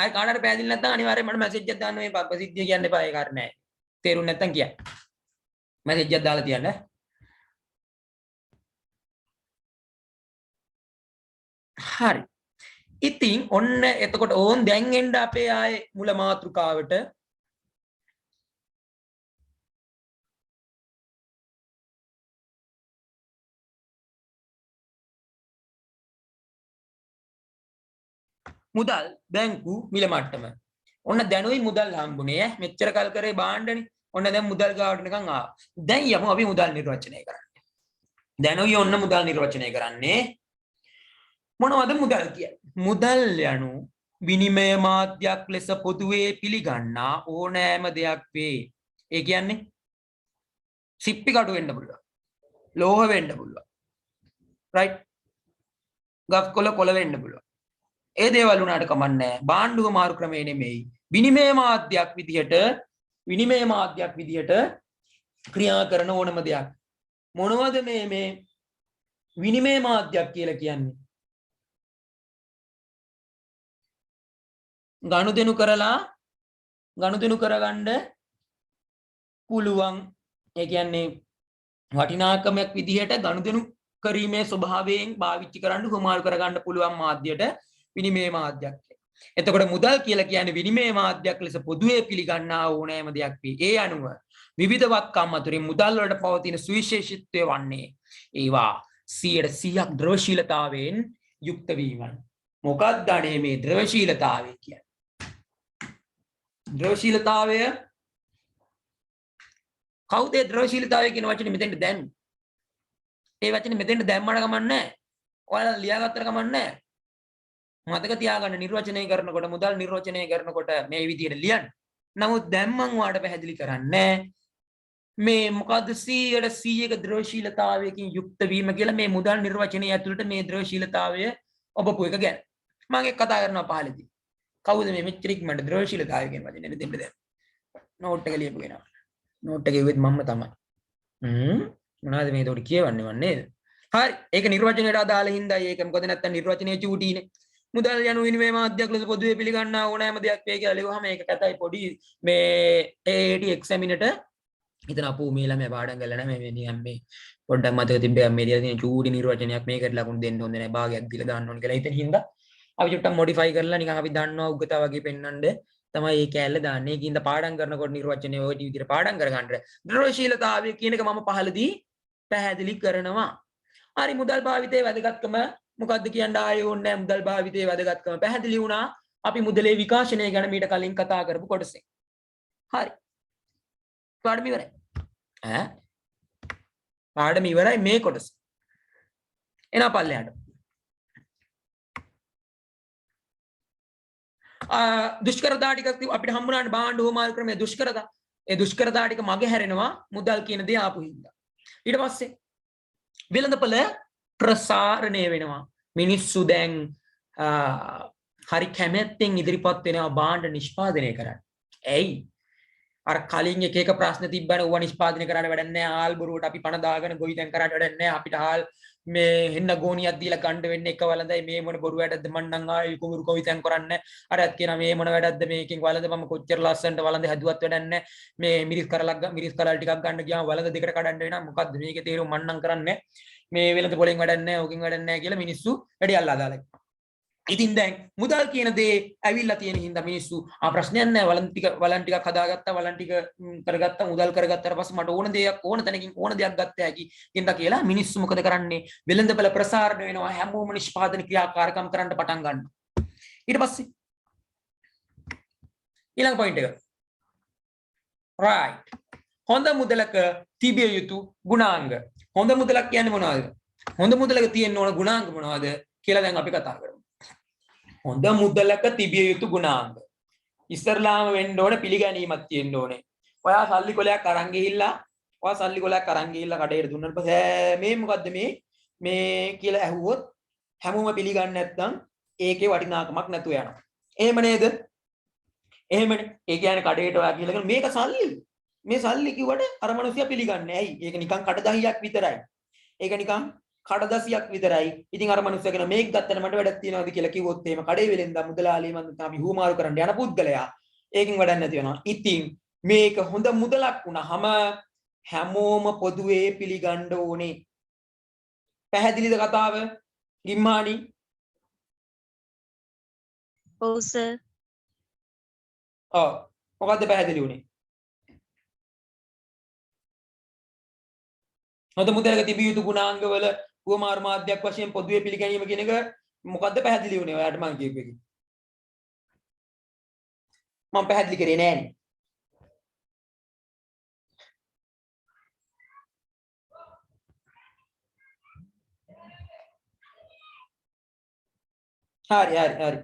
A: අය කාටට පැහැදිලි නැත්නම් අනිවාර්යයෙන් මට මැසේජ් එකක් දාන්න. මේ ප්‍රසිද්ධිය කියන්න එපා. ඒ කාරණේ නැහැ. තේරුම් නැත්නම් කියන්න. මැසේජ් එකක් දාලා තියන්න. හරි. ඉතින් ඔන්න එතකොට ඕන් දැන් එන්න අපේ ආයේ මුල මාතෘකාවට. මුදල් බැංකු මිල මට්ටම. ඔන්න දැනුයි මුදල් හම්බුනේ මෙච්චර කල් කරේ බාණ්ඩනේ. ඔන්න දැන් මුදල් ගාවට නිකන් ආවා. දැන් යමු අපි මුදල් නිර්වචනය කරන්න. දැනුයි ඔන්න මුදල් නිර්වචනය කරන්නේ. මොනවද මුදල් කියන්නේ? මුදල් යනු විනිමය මාධ්‍යයක් ලෙස පොදුවේ පිළිගන්නා ඕනෑම දෙයක් වේ. ඒ කියන්නේ සිප්පි කටු වෙන්න පුළුවන්. ලෝහ වෙන්න පුළුවන්. රයිට්. ගස් කොළ වෙන්න පුළුවන්. ඒ දේවල් උනාට කමන්නේ භාණ්ඩුව මාරු ක්‍රමය නෙමෙයි. විනිමය මාධ්‍යයක් විදියට ක්‍රියා කරන ඕනම දෙයක්. මොනවද මේ විනිමය මාධ්‍යයක් කියලා කියන්නේ? ගනුදෙනු කරගන්න පුළුවන්. ඒ කියන්නේ වටිනාකමක් විදිහට ගනුදෙනු කිරීමේ ස්වභාවයෙන් පාවිච්චි කරන්න හුමාල් කරගන්න පුළුවන් මාධ්‍යයට විනිමය මාධ්‍යයක්. එතකොට මුදල් කියලා කියන්නේ විනිමය මාධ්‍යයක් ලෙස පොදුවේ පිළිගන්නා ඕනෑම දෙයක් වේ. ඒ අනුව විවිධවත්කම් අතරින් මුදල් වලට පවතින සුවිශේෂීත්වය වන්නේ ඒවා 100% ද්‍රවශීලතාවයෙන් යුක්ත වීමයි. මොකක්ද අනේ මේ ද්‍රවශීලතාවය කියන්නේ? ද්‍රවශීලතාවය කවුද ද්‍රවශීලතාවය කියන වචනේ මෙතෙන්ට දැම්මේ? ඒ වචනේ මෙතෙන්ට දැම්මම කමන්නේ. ඔයාලා ලියාගත්තට කමන්නේ. මතක තියාගන්න නිර්වචනය කරනකොට මුදල් නිර්වචනය කරනකොට මේ විදිහට ලියන්න. නමුත් දැන් මම ඔයාලට පැහැදිලි කරන්නේ මේ මොකද්ද 100% ද්‍රවශීලතාවයකින් යුක්ත වීම කියලා මේ මුදල් නිර්වචනය ඇතුළත මේ ද්‍රවශීලතාවය ඔබපු එක ගැන. මම ඒක කතා කරනවා පහලදී. කවුද මේ මෙච්චර ඉක්මනට ද්‍රවශීලතාවය කියන වචනේ දෙන්න දැන්. නෝට් එක ලියපු කෙනා. නෝට් එකේ ඉවෙත් මම තමයි. මොනවද මේ උඩ කියවන්නේ මන් නේද? හරි. ඒක නිර්වචනයට අදාළ හින්දායි ඒක. මොකද නැත්තම් නිර්වචනයේ චූටීනේ. මුදල් යනු විනිමය මාධ්‍යයක් ලෙස පොදුවේ පිළිගන්නා ඕනෑම දෙයක් වේ කියලා ලියුවහම ඒක කතයි පොඩි මේ AAT එක්සැමිනට හිතන අපෝ මේ ළමයා පාඩම් කරලා නැහැ මේ නිකන් මේ පොඩ්ඩක් මතක තිබ්බේ මේ දිලා තියෙන චූටි නිර්වචනයක් මේකට ලකුණු දෙන්න හොඳ නැහැ භාගයක් දීලා දාන්න ඕන කියලා හිතෙන හින්දා අපි චුට්ටක් මොඩිෆයි කරලා නිකන් අපි දන්නවා උගතා වගේ පෙන්වන්න තමයි මේ කැලේ දාන්නේ. ඒකින්ද පාඩම් කරනකොට නිර්වචනය ඔය විදිහට පාඩම් කරගන්න. ද්‍රවශීලතාවය කියන එක මම පහළදී පැහැදිලි කරනවා. හරි මුදල් භාවිතයේ වැදගත්කම මොකද්ද කියන්න ආයේ ඕනේ නැහැ. මුදල් භාවිතයේ වැදගත්කම පැහැදිලි වුණා. අපි මුදලේ විකාශනය ගැන මීට කලින් කතා කරපු කොටසේ. හරි. පාඩම ඉවරයි. පාඩම ඉවරයි මේ කොටස. එනවා පල්ලෙහාට. දුෂ්කරතා ටික අපිට හම්බුනාට භාණ්ඩ හෝමාල් ක්‍රමයේ දුෂ්කරතා. ඒ දුෂ්කරතා ටික මගේ හැරෙනවා මුදල් කියන දේ ආපු හින්දා. ඊට පස්සේ වෙළඳපොළ ප්‍රසාරණය වෙනවා. මිනිස්සු දැන් හරි කැමැත්තෙන් ඉදිරිපත් වෙනවා භාණ්ඩ නිෂ්පාදනය කරන්න. ඇයි? අර කලින් එක ප්‍රශ්න තිබ්බනේ ඌව නිෂ්පාදනය කරන්න වැඩක් නැහැ. ආල් බොරුවට අපි පණ දාගෙන ගොවිතැන් කරන්න වැඩක් නැහැ. අපිට ආල් මේ හෙන්න ගෝණියක් දීලා ගන්න වෙන්නේ එක වළඳයි මේ මොන බොරු වැඩක්ද මන්නම් ආයේ කුමුරු ගොවිතැන් කරන්නේ. අරත් කියනවා මේ මොන වැඩක්ද මේකෙන් වළඳ මම කොච්චර ලස්සනට වළඳ හැදුවත් වැඩක් නැහැ. මේ මිරිස් කරල් ටිකක් ගන්න ගියාම වළඳ දෙකට කඩන්න වෙනවා. මොකද්ද මේකේ තේරුම මන්නම් කරන්නේ. මේ වෙළඳ පොලෙන් වැඩක් නැහැ. ඕකෙන් වැඩක් නැහැ කියලා මිනිස්සු වැඩි අල්ලා දාලා. ඉතින් දැන් මුදල් කියන දේ ඇවිල්ලා තියෙන හින්දා මිනිස්සු ප්‍රශ්නයක් නැහැ. වලන් ටිකක් හදාගත්තා, වලන් ටික කරගත්තා, මුදල් කරගත්තාට පස්සේ මට ඕන දෙයක් ඕන තැනකින් ඕන දෙයක් ගත්ත හැකි හින්දා කියලා මිනිස්සු මොකද කරන්නේ? වෙළඳපළ ප්‍රසාරණය වෙනවා. හැමෝම නිෂ්පාදන ක්‍රියාකාරකම් කරන්න පටන් ගන්නවා. ඊට පස්සේ ඊළඟ පොයින්ට් එක. right. හොඳ මුදලක තිබිය යුතු ගුණාංග. හොඳ මුදලක් කියන්නේ මොනවද? හොඳ මුදලක තියෙන්න ඕන ගුණාංග මොනවද කියලා දැන් අපි කතා කරමු. හොඳ මුදලක තිබිය යුතු ගුණාංග. ඉස්සරලාම වෙන්න ඕනේ පිළිගැනීමක් තියෙන්න ඕනේ. ඔයා සල්ලි කොලයක් අරන් ගිහිල්ලා කඩේට දුන්නාට පස්සේ මේ මොකද්ද මේ කියලා ඇහුවොත් හැමෝම පිළිගන්නේ නැත්නම් ඒකේ වටිනාකමක් නැතුව යනවා. එහෙම නේද? එහෙමනේ. ඒ කියන්නේ කඩේට ඔයා කියලා මේක සල්ලි. මේ සල්ලි කිව්වට අර මිනිස්සයා පිළිගන්නේ. ඇයි? ඒක නිකන් කඩදාහියක් විතරයි. ඒක නිකන් කඩදාසියක් විතරයි. ඉතින් අර මිනිස්සයා කියන මේක ගත්තට මට වැඩක් තියනවාද කියලා කිව්වොත් එහෙම කඩේ වෙලෙන්දා මුදලාලිය මන් තමයි හුමාරු කරන්න යන පුද්ගලයා. ඒකෙන් වැඩක් නැති වෙනවා. ඉතින් මේක හොඳ මුදලක් වුණාම හැමෝම පොදුවේ පිළිගන්න ඕනේ. පැහැදිලිද කතාව? ගිම්මානි?
B: ඔව් සර්.
A: මොකද්ද පැහැදිලි වුණේ? හොඳ මුදලක තිබිය යුතු ගුණාංගවල හුවමාරු මාධ්‍යයක් වශයෙන් පොදුවේ පිළිගැනීම කියන එක මොකද්ද පැහැදිලි වුණේ? ඔයාලට මම කියපු එක. මම පැහැදිලි කරේ නෑනේ. හරි.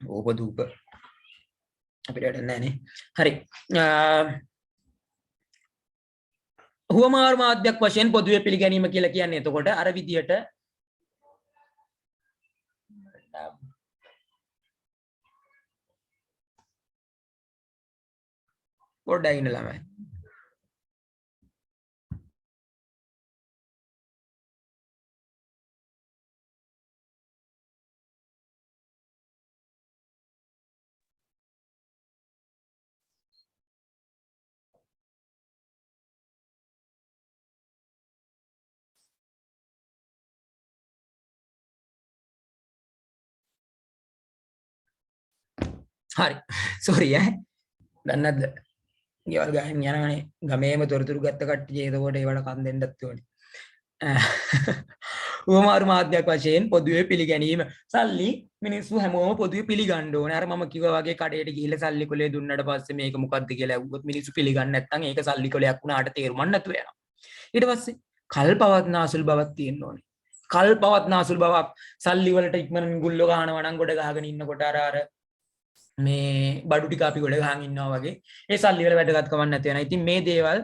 A: ඕපදූප අපිට වැඩක් නැහැ නේ. හරි. හුවමාරු මාධ්‍යයක් වශයෙන් පොදුවේ පිළිගැනීම කියලා කියන්නේ එතකොට අර විදියට පොඩ්ඩක් ඉන්න ළමයි. හරි. සෝරි ඈ. දන්නේ නැද්ද? ගෙවල් ගහන්න යනවනේ. ගමේම තොරතුරු ගත්ත කට්ටිය එතකොට ඒවට කන් දෙන්නත් ඕනේ. උවමාරු මාධ්‍යයක් වශයෙන් පොදුවේ පිළිගැනීම. සල්ලි මිනිස්සු හැමෝම පොදුවේ පිළිගන්න ඕනේ. අර මම කිව්වා වගේ කඩේට ගිහිල්ලා සල්ලි කොලේ දුන්නට පස්සේ මේක මොකද්ද කියලා ඇහුවොත් මිනිස්සු පිළිගන්නේ නැත්නම් ඒක සල්ලි කොලයක් වුණාට තේරුම් නැතුව යනවා. ඊට පස්සේ කල්පවත්නා අසුල් බවක් තියෙන්න ඕනේ. කල්පවත්නා අසුල් බවක් සල්ලි වලට ඉක්මනින් ගුල්ලෝ ගහනවා නම් ගොඩ ගහගෙන ඉන්නකොට අර මේ බඩු ටික අපි ගොඩ ගහන් ඉන්නවා වගේ ඒ සල්ලි වල වැදගත්කමක් නැති වෙනවා. ඉතින් මේ දේවල්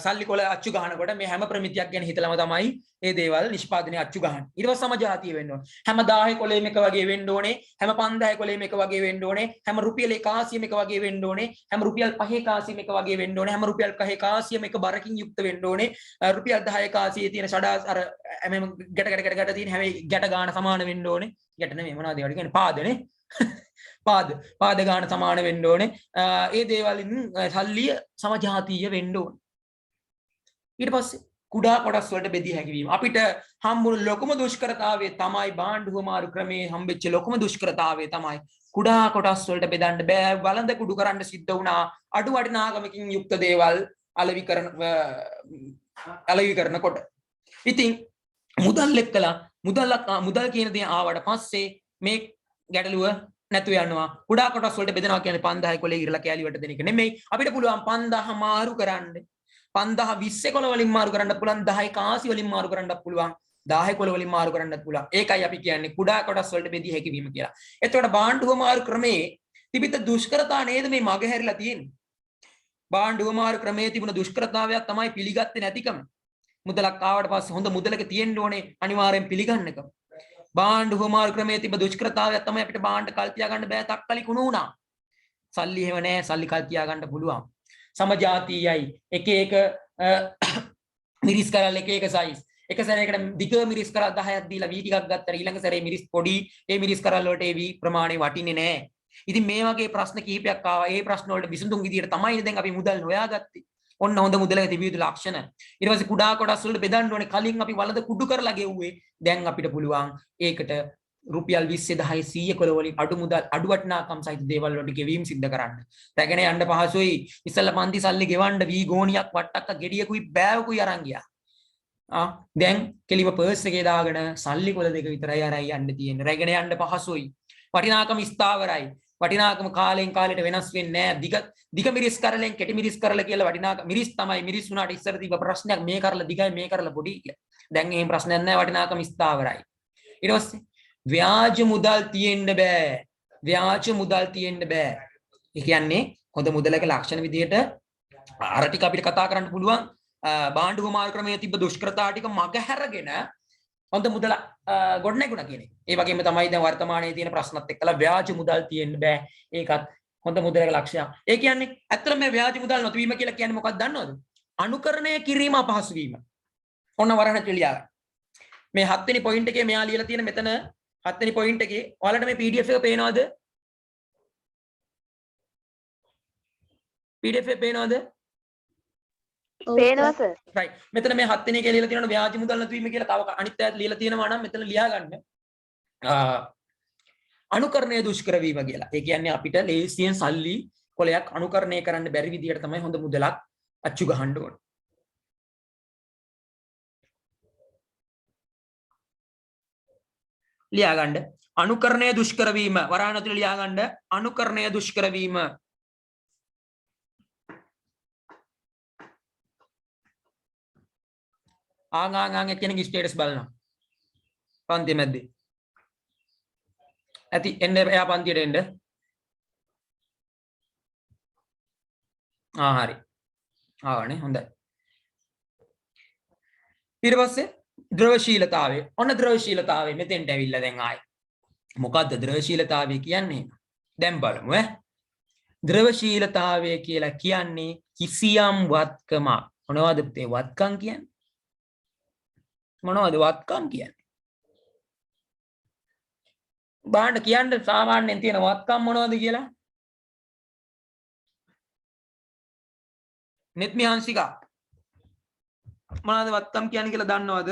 A: සල්ලි කොල අච්චු ගහනකොට මේ හැම ප්‍රමිතියක් ගැන හිතලම තමයි මේ දේවල් නිෂ්පාදනයේ අච්චු ගහන්නේ. ඊට පස්සේ සමජාතිය වෙන්න ඕනේ. හැම 1000 කොලේම එක වගේ වෙන්න ඕනේ. හැම 5000 කොලේම එක වගේ වෙන්න ඕනේ. හැම රුපියල් 100ම එක වගේ වෙන්න ඕනේ. හැම රුපියල් 5 එක වගේ වෙන්න ඕනේ. හැම රුපියල් 5 එක බරකින් යුක්ත වෙන්න ඕනේ. රුපියල් 10 තියෙන ෂඩා අර හැම ගැට තියෙන හැම ගැට ගාන සමාන වෙන්න ඕනේ. ගැට නෙමෙයි මොනවද ඒවට කියන්නේ පාදනේ. පාද ගාන සමාන වෙන්න ඕනේ. ඒ දේවලින් සල්ලිය සමජාතීය වෙන්න ඕනේ. ඊට පස්සේ කුඩා කොටස් වලට බෙදිය හැකි වීම. අපිට හම්බුණු ලොකුම දුෂ්කරතාවය තමයි බාණ්ඩු හුවමාරු ක්‍රමේ හම්බෙච්ච ලොකුම දුෂ්කරතාවය තමයි කුඩා කොටස් වලට බෙදන්න බෑ. වළඳ කුඩු කරන්න සිද්ධ වුණා. අඩු වටිනාකමකින් යුක්ත දේවල් අලෙවි කරනකොට. ඉතින් මුදල් එක්කලා මුදල් කියන දේ ආවට පස්සේ මේ ගැටලුව නැතු යනවා. කුඩා කොටස් වලට බෙදනවා කියන්නේ 5000 කොලේ ඉරලා කෑලි වට දෙන එක නෙමෙයි. අපිට පුළුවන් 5000 මාරු කරන්න. 5000 20 කොළ වලින් මාරු කරන්න පුළුවන්. 10 කාසි වලින් මාරු කරන්නත් පුළුවන්. 10 කොළ වලින් මාරු කරන්නත් පුළුවන්. ඒකයි අපි කියන්නේ කුඩා කොටස් වලට බෙදී හැකිවීම කියලා. එතකොට බාණ්ඩුව මාරු ක්‍රමේ තිබිට දුෂ්කරතා නේද මේ මග හැරිලා තියෙන්නේ. බාණ්ඩුව මාරු ක්‍රමේ තිබුණ දුෂ්කරතාවයක් තමයි පිළිගත්තේ නැතිකම. මුදලක් ආවට පස්සේ හොඳ මුදලක තියෙන්න ඕනේ අනිවාර්යෙන් පිළිගන්නකම. බාණ්ඩු හුවමාරු ක්‍රමයේ තිබ්බ දුෂ්කරතාවයක් තමයි අපිට බාණ්ඩ කල් තියා ගන්න බෑ තක්කලි කුණු වුණා. සල්ලි එහෙම නෑ සල්ලි කල් තියා ගන්න පුළුවන්. සමජාතීයයි එක එක මිරිස් කරල් එක එක සයිස්. එක සැරයකට දිග මිරිස් කරල් 10ක් දීලා වී ටිකක් ගත්තා ඊළඟ සැරේ මිරිස් පොඩි ඒ මිරිස් කරල් වලට ඒ වී ප්‍රමාණය වටින්නේ නෑ. ඉතින් මේ වගේ ප්‍රශ්න කිහිපයක් ආවා. ඒ ප්‍රශ්න වලට විසඳුම් විදියට තමයි දැන් අපි මුදල් හොයාගත්තේ. ඔන්න හොඳ මුදලක තිබිය යුතු ලක්ෂණ. ඊට පස්සේ කුඩා කොටස් වලට බෙදන්න ඕනේ. කලින් අපි වලද කුඩු කරලා ගෙව්වේ. දැන් අපිට පුළුවන් ඒකට රුපියල් 20 10 100 කොළ වලින් අඩු මුදල් අඩු වටිනාකම් සහිත දේවල් වලට ගෙවීම සිද්ධ කරන්න. රැගෙන යන්න පහසුයි. ඉස්සෙල්ලා පන්ති සල්ලි ගෙවන්න වී ගෝණියක් වට්ටක්ක ගෙඩියකුයි බෑවකුයි අරන් ගියා. දැන් කෙලිම පර්ස් එකේ දාගෙන සල්ලි කොළ දෙක විතරයි අරන් යන්න තියෙන්නේ. රැගෙන යන්න පහසුයි. වටිනාකම ස්ථාවරයි. වටිනාකම කාලෙන් කාලෙට වෙනස් වෙන්නේ නැහැ. දිග මිරිස් කරලෙන් කෙටි මිරිස් කරලා කියලා වටිනාකම මිරිස් තමයි මිරිස් වුණාට ඉස්සර තිබ්බ ප්‍රශ්නයක් මේ කරලා දිගයි මේ කරලා පොඩි කියලා. දැන් එහෙම ප්‍රශ්නයක් නැහැ වටිනාකම ස්ථාවරයි. ඊට පස්සේ ව්‍යාජ මුදල් තියෙන්න බෑ. ව්‍යාජ මුදල් තියෙන්න බෑ. ඒ කියන්නේ හොඳ මුදලක ලක්ෂණ විදියට අර ටික අපිට කතා කරන්න පුළුවන්. බාණ්ඩු හුවමාරු ක්‍රමයේ තිබ්බ දුෂ්කරතා ටික මගහැරගෙන හොඳ මුදල ගොඩනැගුණා කියන්නේ. ඒ වගේම තමයි දැන් වර්තමානයේ තියෙන ප්‍රශ්නත් එක්කලා ව්‍යාජ මුදල් තියෙන්න බෑ. ඒකත් හොඳ මුදලක ලක්ෂණයක්. ඒ කියන්නේ ඇත්තටම මේ ව්‍යාජ මුදල් නොතිබීම කියලා කියන්නේ මොකක්ද දන්නවද? අනුකරණය කිරීම අපහසු වීම. ඔන්න වරහණ ලියා ගන්න. මේ 7 වෙනි පොයින්ට් එකේ මෙයා ලියලා තියෙන මෙතන 7 වෙනි පොයින්ට් එකේ ඔයාලට මේ PDF එක පේනවද? PDF එක පේනවද?
B: පේනවා සර්.
A: right. මෙතන මේ 7 වෙනි එකේ ලියලා තියෙනවා ව්‍යාජ මුදල් නැතිවීම කියලා. තව අනිත් අයත් ලියලා තියෙනවා නම් මෙතන ලියා ගන්න. අනුකරණය දුෂ්කර වීම කියලා. ඒ කියන්නේ අපිට ලේසියෙන් සල්ලි කොලයක් අනුකරණය කරන්න බැරි විදියට තමයි හොඳ මුදලක් අච්චු ගහන්න ඕන. ලියා ගන්න. අනුකරණය දුෂ්කර වීම. වරහන් ඇතුලේ ලියා ගන්න. අනුකරණය දුෂ්කර වීම. ආන් එක්කෙනෙක් ස්ටේටස් බලනවා. පන්ති මැද්දේ. ඇති එන්න එයා පන්තියට එන්න. හරි. ආවනේ හොඳයි. ඊට පස්සේ ද්‍රවශීලතාවය. ඔන්න ද්‍රවශීලතාවය මෙතෙන්ට ඇවිල්ලා දැන් ආයි. මොකද්ද ද්‍රවශීලතාවය කියන්නේ? දැන් බලමු ඈ. ද්‍රවශීලතාවය කියලා කියන්නේ කිසියම් වත්කමක්. මොනවද පුතේ වත්කම් කියන්නේ? මොනවද වත්කම් කියන්නේ? බාන්න කියන්න සාමාන්‍යයෙන් තියෙන වත්කම් මොනවද කියලා? නෙත්මි හංසිකා මොනවද වත්කම් කියන්නේ කියලා දන්නවද?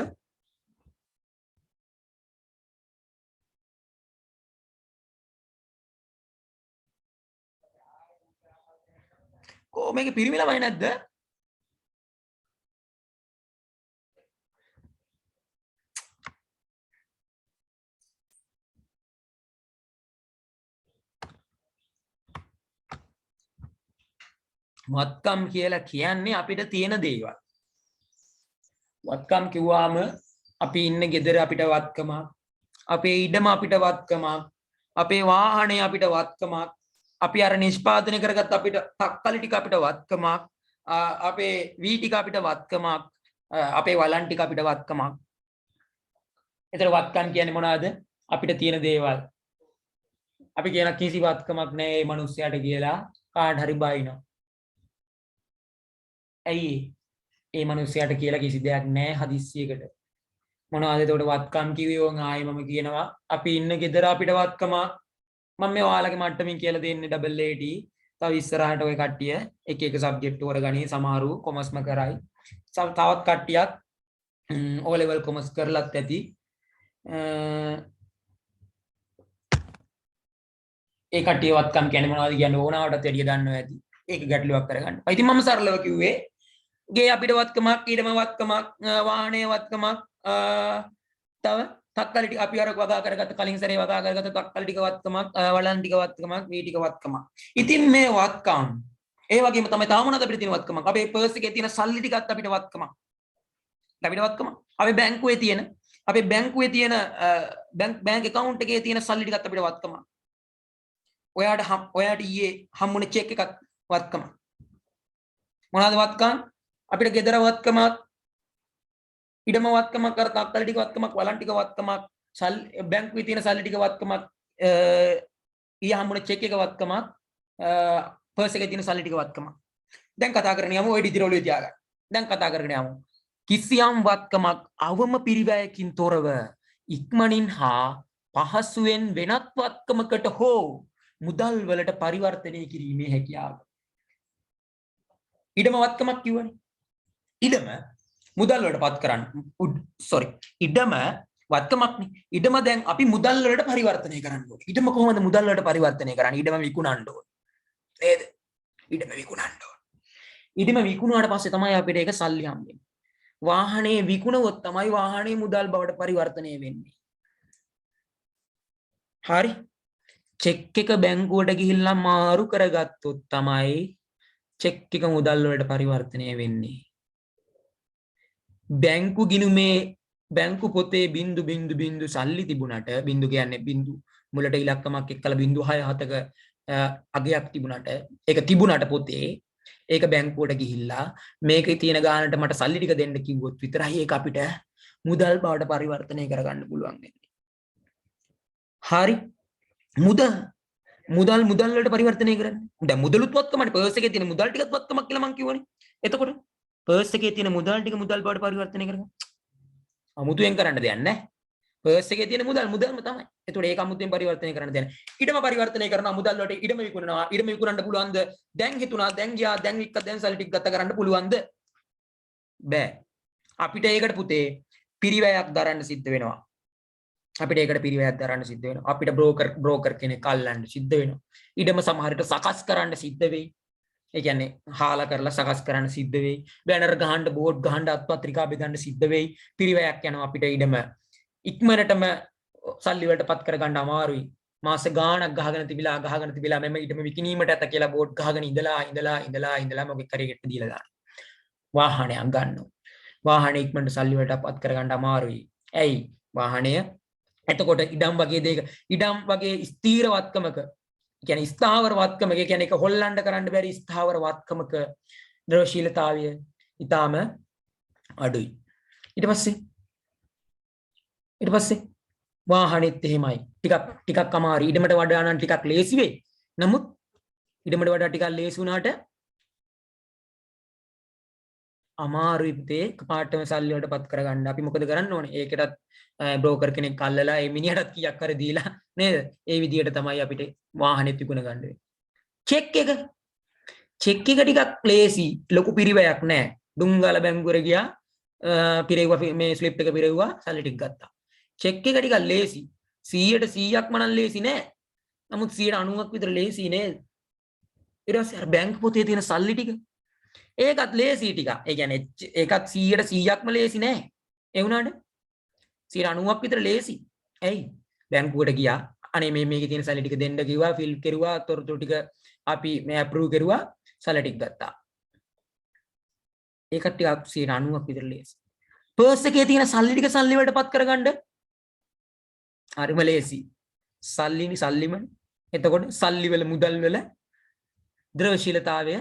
A: මේක පිරිමි ළමයි නැද්ද? වත්කම් කියලා කියන්නේ අපිට තියෙන දේවල්. වත්කම් කිව්වාම අපි ඉන්න ගෙදර අපිට වත්කමක්, අපේ ඉඩම අපිට වත්කමක්, අපේ වාහනේ අපිට වත්කමක්, අපි අර නිෂ්පාදනය කරගත්ත අපිට තක්කලි ටික අපිට වත්කමක්, අපේ වී ටික අපිට වත්කමක්, අපේ වලන් ටික අපිට වත්කමක්. ඒතර වත්කම් කියන්නේ මොනවද? අපිට තියෙන දේවල්. අපි කියන කිසි වත්කමක් නැහැ මේ මිනිස්සයාට කියලා කාට හරි බයිනවා. ඇයි ඒ මිනිස්සයාට කියලා කිසි දෙයක් නැහැ හදිස්සියකට. මොනවද එතකොට වත්කම් කිව්වේ? ඕන් ආයේ මම කියනවා අපි ඉන්න ගෙදර අපිට වත්කමක්. මම මේ ඔයාලගේ මට්ටමින් කියලා දෙන්නේ ඩබල් AT. තව ඉස්සරහට ඔය කට්ටිය එක එක සබ්ජෙක්ට් වල ගණී සමහරු කොමර්ස්ම කරයි. තවත් කට්ටියක් O level කොමර්ස් කරලත් ඇති. ඒ කට්ටිය වත්කම් කියන්නේ මොනවද කියන්නේ ඕනාවටත් වැඩිය දන්නවා ඇති. ඒක ගැටලුවක් කරගන්න. ඉතින් මම සරලව කිව්වේ ගේ අපිට වත්කමක්, ඊටම වත්කමක්, වාහනේ වත්කමක්, තව තක්කලි ටික අපි අර වගා කරගත්ත කලින් සැරේ වගා කරගත්ත තක්කලි ටික වත්කමක්, වලන් ටික වත්කමක්, වී ටික වත්කමක්. ඉතින් මේ වත්කම් ඒ වගේම තමයි තව මොනවද අපිට තියෙන වත්කමක්? අපේ පර්ස් එකේ තියෙන සල්ලි ටිකත් අපිට වත්කමක්. අපිට වත්කමක්. අපේ බැංකුවේ තියෙන බැංක් account එකේ තියෙන සල්ලි ටිකත් අපිට වත්කමක්. ඔයාට ඊයේ හම්බුනේ චෙක් එකක් වත්කමක්. මොනවද වත්කම්? අපිට ගෙදර වත්කමක්, ඉඩම වත්කමක්, අර තක්කලි ටික වත්කමක්, වලන් ටික වත්කමක්, බැංකුවේ තියෙන සල්ලි ටික වත්කමක්, ඊයේ හම්බුනේ චෙක් එක වත්කමක්, පර්ස් එකේ තියෙන සල්ලි ටික වත්කමක්. දැන් කතා කරගෙන යමු ඔය ඩිජිටල් ඔලිය තියාගන්න. දැන් කතා කරගෙන යමු. කිසියම් වත්කමක් අවම පිරිවැයකින් තොරව ඉක්මනින් හා පහසුවෙන් වෙනත් වත්කමකට හෝ මුදල් වලට පරිවර්තනය කිරීමේ හැකියාව. ඉඩම වත්කමක් කිව්වනේ. ඉඩම මුදල් වලට පත් කරන්න. ඉඩම වත්කමක්නේ. ඉඩම දැන් අපි මුදල් වලට පරිවර්තනය කරන්න ඕනේ. ඉඩම කොහොමද මුදල් වලට පරිවර්තනය කරන්නේ? ඉඩම විකුණන්න ඕනේ. නේද? ඉඩම විකුණන්න ඕනේ. ඉඩම විකුණුවාට පස්සේ තමයි අපිට ඒක සල්ලි හම්බෙන්නේ. වාහනේ විකුණුවොත් තමයි වාහනේ මුදල් බවට පරිවර්තනය වෙන්නේ. හරි. චෙක් එක බැංකුවට ගිහිල්ලා මාරු කරගත්තොත් තමයි චෙක් එක මුදල් වලට පරිවර්තනය වෙන්නේ. බැංකු ගිණුමේ බැංකු පොතේ බින්දු සල්ලි තිබුණට බින්දු කියන්නේ බින්දු මුලට ඉලක්කමක් එක්කලා 0.67ක අගයක් තිබුණට ඒක තිබුණට පොතේ ඒක බැංකුවට ගිහිල්ලා මේකේ තියෙන ගානට මට සල්ලි ටික දෙන්න කිව්වොත් විතරයි ඒක අපිට මුදල් බවට පරිවර්තනය කරගන්න පුළුවන් වෙන්නේ. හරි. මුදල් වලට පරිවර්තනය කරන්නේ. දැන් මුදලුත් වත්කමනේ පර්ස් එකේ තියෙන මුදල් ටිකත් වත්කමක් කියලා මං කිව්වනේ. එතකොට පර්ස් එකේ තියෙන මුදල් ටික මුදල් බවට පරිවර්තනය කරගන්න. අමුතුවෙන් කරන්න දෙයක් නැහැ. පර්ස් එකේ තියෙන මුදල්ම තමයි. එතකොට ඒක අමුතුවෙන් පරිවර්තනය කරන්න දෙයක් නැහැ. ඊටම පරිවර්තනය කරනවා මුදල් වලට ඊටම විකුණනවා. ඊටම විකුණන්න පුළුවන්ද? දැන් හිතුණා, දැන් ගියා, දැන් වික්ක, දැන් සල්ලි ටික ගත කරන්න පුළුවන්ද? බෑ. අපිට ඒකට පුතේ පිරිවැයක් දරන්න සිද්ධ වෙනවා. අපිට ඒකට පිරිවැයක් දරන්න සිද්ධ වෙනවා. අපිට බ්‍රෝකර් කෙනෙක් අල්ලන්න සිද්ධ වෙනවා. ඊටම සමහරට සකස් කරන්න සිද්ධ වෙයි. ඒ කියන්නේ හාලා කරලා සකස් කරන්න සිද්ධ වෙයි. බැනර් ගහන්න, බෝඩ් ගහන්න, අත්පත්‍රිකා බෙදන්න සිද්ධ වෙයි. පිරිවැයක් යනවා අපිට ඊටම ඉක්මනටම සල්ලි වලට පත් කරගන්න අමාරුයි. මාස ගාණක් ගහගෙන තිබිලා මම ඊටම විකිණීමට ඇත කියලා බෝඩ් ගහගෙන ඉඳලා මොකෙක් හරි එකට දීලා දාන්න. වාහනයක් ගන්නවා. වාහනේ ඉක්මනට සල්ලි වලට පත් කරගන්න අමාරුයි. ඇයි? වාහනය එතකොට ඉඩම් වගේ දෙයක ඉඩම් වගේ ස්ථීරවත්කමක කියන්නේ ස්ථාවරවත්කමක කියන්නේ ඒක හොල්ලන්න කරන්න බැරි ස්ථාවරවත්කමක ද්‍රවශීලතාවය ඊටාම අඩුයි. ඊට පස්සේ වාහනෙත් එහෙමයි. ටිකක් අමාරු. ඉඩමට වඩා නම් ටිකක් ලේසි වෙයි. නමුත් ඉඩමට වඩා ටිකක් ලේසි වුණාට අමාරුයි පුතේ කපාටම සල්ලි වලට පත් කරගන්න. අපි මොකද කරන්න ඕනේ? ඒකටත් බ්‍රෝකර් කෙනෙක් අල්ලලා ඒ මිනිහටත් කීයක් හරි දීලා නේද? ඒ විදිහට තමයි අපිට වාහනේ විකුණ ගන්න වෙන්නේ. චෙක් එක ටිකක් ලේසි. ලොකු පිරිවැයක් නැහැ. දුංගල බැංකුවර ගියා පිරෙව්වා මේ ස්ලිප් එක පිරෙව්වා සල්ලි ටික ගත්තා. චෙක් එක ටිකක් ලේසි. 100%ක්ම නම් ලේසි නෑ. නමුත් 90%ක් විතර ලේසි නේද? ඊට පස්සේ අර බැංකු පොතේ තියෙන සල්ලි ටික ඒකත් ලේසි ටිකක්. ඒ කියන්නේ ඒකත් 100%ක්ම ලේසි නෑ. ඒ වුණාට 90%ක් විතර ලේසි. ඇයි? බැංකුවට ගියා. අනේ මේකේ තියෙන සල්ලි ටික දෙන්න කිව්වා, ෆිල් කෙරුවා, තොරතුරු ටික අපි මේ අප්‍රූව් කෙරුවා, සල්ලි ටික ගත්තා. ඒකට ටිකක් 90%ක් විතර ලේසි. පර්ස් එකේ තියෙන සල්ලි ටික සල්ලි වලටපත් කරගන්න හරිම ලේසි. සල්ලිමනේ. එතකොට සල්ලි වල මුදල් වල ද්‍රවශීලතාවය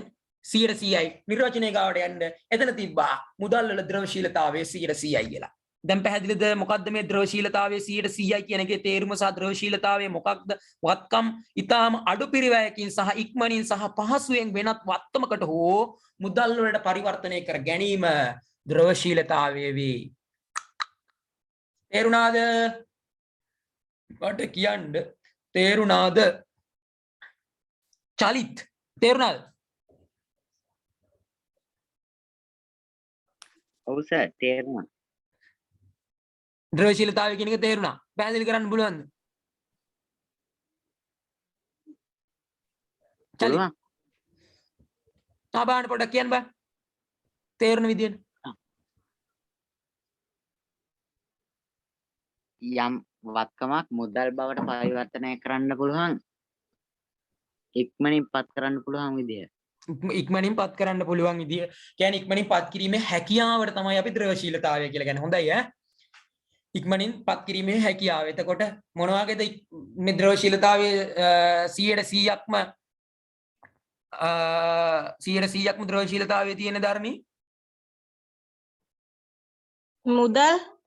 A: 100%යි. නිර්වචනයේ ගාවට යන්න එතන තිබ්බා මුදල් වල ද්‍රවශීලතාවය 100%යි කියලා. දැන් පැහැදිලිද මොකද්ද මේ ද්‍රවශීලතාවය 100%යි කියන එකේ තේරුම සහ ද්‍රවශීලතාවය මොකක්ද? වත්කම් ඊටාම අඩු පිරිවැයකින් සහ ඉක්මනින් සහ පහසුවෙන් වෙනත් වත්කමකට හෝ මුදල් වලට පරිවර්තනය කර ගැනීම ද්‍රවශීලතාවය වේ. තේරුණාද? මට කියන්න තේරුණාද? චලිත් තේරුණාද?
C: ඔව් සර් තේරුණා.
A: ද්‍රවශීලතාවය කියන එක තේරුණා? පැහැදිලි කරන්න පුළුවන්ද?
C: පුළුවන්.
A: ආබාන පොඩක් කියන්න බෑ. තේරුණ විදියට.
C: යම් වත්කමක් මුදල් බවට පරිවර්තනය කරන්න පුළුවන්. ඉක්මනින් පත් කරන්න පුළුවන් විදිය.
A: ඉක්මනින් පත් කරන්න පුළුවන් විදිය. කියන්නේ ඉක්මනින් පත් කිරීමේ හැකියාවට තමයි අපි ද්‍රවශීලතාවය කියලා කියන්නේ. හොඳයි ඈ. ඉක්මනින් පත් කිරීමේ හැකියාව. එතකොට මොන වගේද මේ ද්‍රවශීලතාවයේ 100%ක්ම 100%ක්ම ද්‍රවශීලතාවයේ තියෙන ධර්මී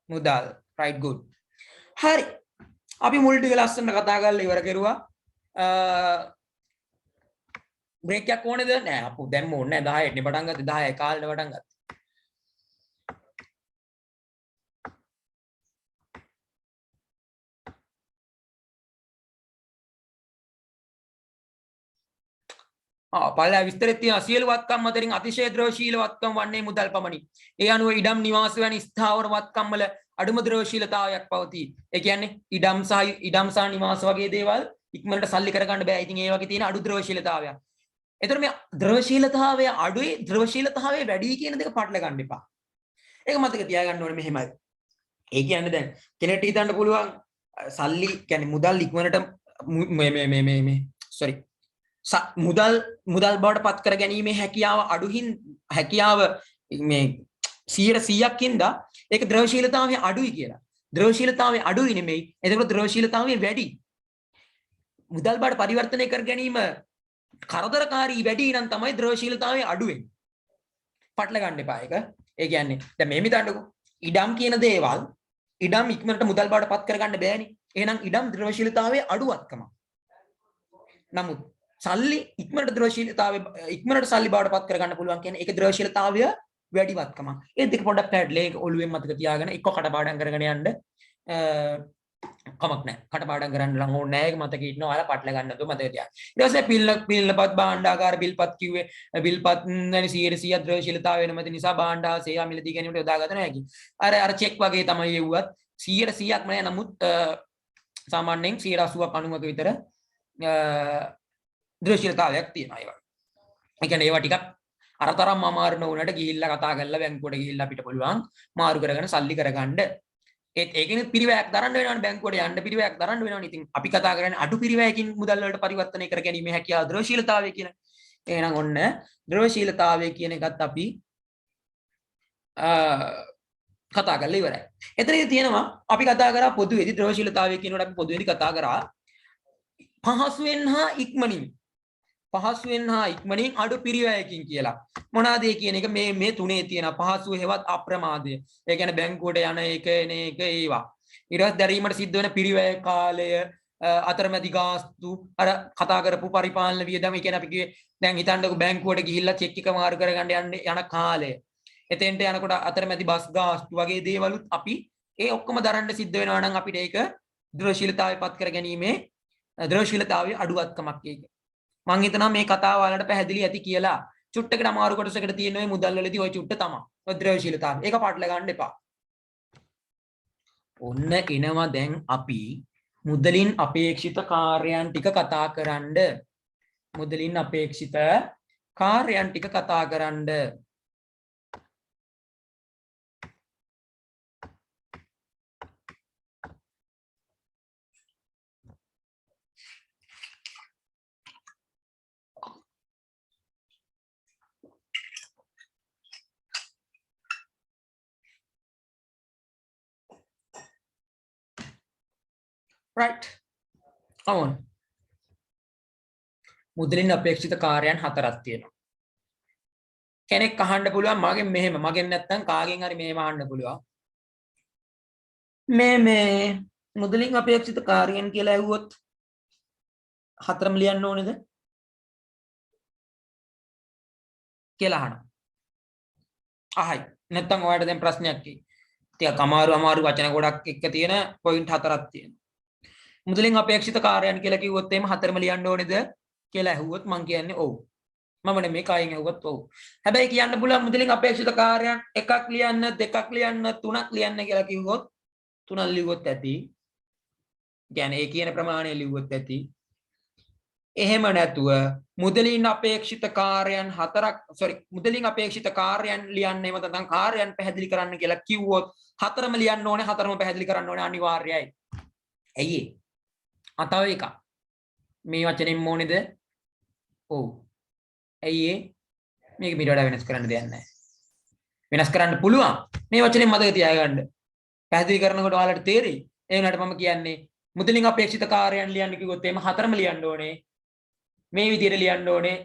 A: මුදල්. right good. හරි. අපි මුල් ටික ලස්සනට කතා කරලා ඉවර කරුවා. බ්‍රේක් එකක් ඕනේද? නෑ අපු දැන් ඕනේ නෑ 10ට නේ පටන් ගත්තේ 10යි කාලේ පටන් ගත්තා. පළලා විස්තරෙත් තියෙනවා සියලු වත්කම් අතරින් අතිශය ද්‍රවශීල වත්කම් වන්නේ මුදල් පමණි. ඒ අනුව ඉඩම් නිවාස වැනි ස්ථාවර වත්කම් වල අඩුම ද්‍රවශීලතාවයක් පවතී. ඒ කියන්නේ ඉඩම් සහ නිවාස වගේ දේවල් ඉක්මනට සල්ලි කරගන්න බෑ. ඉතින් ඒ වගේ තියෙන අඩු ද්‍රවශීලතාවයක්. එතකොට මේ ද්‍රවශීලතාවය අඩුයි ද්‍රවශීලතාවය වැඩි කියන දෙක පටල ගන්න එපා. ඒක මතක තියාගන්න ඕනේ මෙහෙමයි. ඒ කියන්නේ දැන් කෙනෙක්ට හිතන්න පුළුවන් සල්ලි කියන්නේ මුදල් ඉක්මනට මුදල් බවට පත් කර ගැනීමේ හැකියාව හැකියාව මේ 100%ක් ඉඳලා ඒක ද්‍රවශීලතාවය අඩුයි කියලා. ද්‍රවශීලතාවය අඩුයි නෙමෙයි. එතකොට ද්‍රවශීලතාවය වැඩි. මුදල් බවට පරිවර්තනය කර ගැනීම කරදරකාරී වැඩි නම් තමයි ද්‍රවශීලතාවය අඩු වෙන්නේ. පටල ගන්න එපා ඒක. ඒ කියන්නේ දැන් මේ මිතන්නකෝ ඉඩම් කියන දේවල් ඉඩම් ඉක්මනට මුදල් බවට පත් කරගන්න බෑනේ. එහෙනම් ඉඩම් ද්‍රවශීලතාවයේ අඩුවත්කම. නමුත් සල්ලි ඉක්මනට ද්‍රවශීලතාවය ඉක්මනට සල්ලි බවට පත් කරගන්න පුළුවන් කියන්නේ ඒක ද්‍රවශීලතාවය වැඩිවත්කම. ඒ දෙක පොඩ්ඩක් පැහැදිලි ඔළුවෙන් මතක තියාගෙන එක්ක කටපාඩම් කරගෙන යන්න කමක් නැහැ. කටපාඩම් කරන්න ලඟ ඕනේ නැහැ. ඒක මතක ඉන්නවා. ඔයාලා පටල ගන්න නැතුව මතක තියාගන්න. ඊට පස්සේ පිල්ලපත් භාණ්ඩාගාර බිල්පත් කිව්වේ බිල්පත් වැනි 100% ද්‍රවශීලතාවය වෙනමැති නිසා භාණ්ඩ හා සේවා මිලදී ගැනීමට යොදාගත නොහැකි. අර චෙක් වගේ තමයි එව්වත් 100%ක්ම නෑ. නමුත් සාමාන්‍යයෙන් 80ක් 90ක විතර ද්‍රවශීලතාවයක් තියෙනවා ඒවා. ඒ කියන්නේ ඒවා ටිකක් අරතරම් අමාරු නොවුනට ගිහිල්ලා කතා කරලා බැංකුවට ගිහිල්ලා අපිට පුළුවන් මාරු කරගෙන සල්ලි කරගන්න. ඒකෙත් පිරිවැයක් දරන්න වෙනවනේ බැංකුවට යන්න පිරිවැයක් දරන්න වෙනවනේ. ඉතින් අපි කතා කරන්නේ අඩු පිරිවැයකින් මුදල් වලට පරිවර්තනය කර ගැනීම හැකියාව ද්‍රවශීලතාවය කියන. එහෙනම් ඔන්න ද්‍රවශීලතාවය කියන එකත් අපි කතා කරලා ඉවරයි. එතනදී තියෙනවා අපි කතා කරා පොදුවේදී ද්‍රවශීලතාවය කියනකොට අපි පොදුවේදී කතා කරා පහසුවෙන් හා ඉක්මනින් අඩු පිරිවැයකින් කියලා. මොනවාද ඒ කියන එක මේ තුනේ තියෙන පහසුව හෙවත් අප්‍රමාදය. ඒ කියන්නේ බැංකුවට යන එක එන එක ඒවා. ඊට දැරීමට සිද්ධ වෙන පිරිවැය කාලය අතරමැදි ගාස්තු අර කතා කරපු පරිපාලන වියදම. ඒ කියන්නේ අපි කිව්වේ දැන් හිතන්නකො බැංකුවට ගිහිල්ලා චෙක් එක මාරු කරගන්න යන කාලය. එතෙන්ට යනකොට අතරමැදි බස් ගාස්තු වගේ දේවලුත් අපි ඒ ඔක්කොම දරන්න සිද්ධ වෙනවා නම් අපිට ඒක ද්‍රවශීලතාවය පත් කර ගැනීමේ ද්‍රවශීලතාවයේ අඩුවත්කමක් ඒක. මම හිතනවා මේ කතාව වලට පැහැදිලි ඇති කියලා. චුට්ටකට අමාරු කොටසකට තියෙන ওই මුදල් වලදී ওই චුට්ට තමයි. ඔය ද්‍රවශීලතාවය. ඒක පාටල ගන්න එපා. ඔන්න එනවා දැන් අපි මුදලින් අපේක්ෂිත කාර්යයන් ටික කතා කරන්න. මුදලින් අපේක්ෂිත කාර්යයන් ටික කතා කරන්න. right come on මුදලින් අපේක්ෂිත කාර්යයන් හතරක් තියෙනවා කෙනෙක් අහන්න පුළුවන් මගෙන් නැත්තම් කාගෙන් හරි මෙහෙම අහන්න පුළුවන් මේ මුදලින් අපේක්ෂිත කාර්යයන් කියලා ඇහුවොත් හතරම ලියන්න ඕනේද කියලා අහනවා අහයි නැත්තම් ඔයාලට දැන් ප්‍රශ්නයක් එයි ටිකක් අමාරු වචන ගොඩක් එක්ක තියෙන පොයින්ට් හතරක් තියෙනවා මුදලින් අපේක්ෂිත කාර්යයන් කියලා කිව්වොත් එහෙම හතරම ලියන්න ඕනේද කියලා ඇහුවොත් මම කියන්නේ ඔව්. මම නෙමෙයි කයින් ඇහුවොත් ඔව්. හැබැයි කියන්න පුළුවන් මුදලින් අපේක්ෂිත කාර්යයන් එකක් ලියන්න, දෙකක් ලියන්න, තුනක් ලියන්න කියලා කිව්වොත් තුනක් ලිව්වොත් ඇති. කියන්නේ ඒ කියන ප්‍රමාණය ලිව්වොත් ඇති. එහෙම නැතුව මුදලින් අපේක්ෂිත කාර්යයන් මුදලින් අපේක්ෂිත කාර්යයන් ලියන්න එහෙම නැත්නම් කාර්යයන් පැහැදිලි කරන්න කියලා කිව්වොත් හතරම ලියන්න ඕනේ, හතරම පැහැදිලි කරන්න ඕනේ අනිවාර්යයි. ඇයි ඒ? තව එකක් මේ වචනෙන් ඕනේද ඔව් ඇයි ඒ මේක ඊට වඩා වෙනස් කරන්න දෙයක් නැහැ වෙනස් කරන්න පුළුවන් මේ වචනේ මතක තියාගන්න පැහැදිලි කරනකොට ඔයාලට තේරෙයි ඒ වුණාට මම කියන්නේ මුදලින් අපේක්ෂිත කාර්යයන් ලියන්න කිව්වොත් එහෙම හතරම ලියන්න ඕනේ මේ විදිහට ලියන්න ඕනේ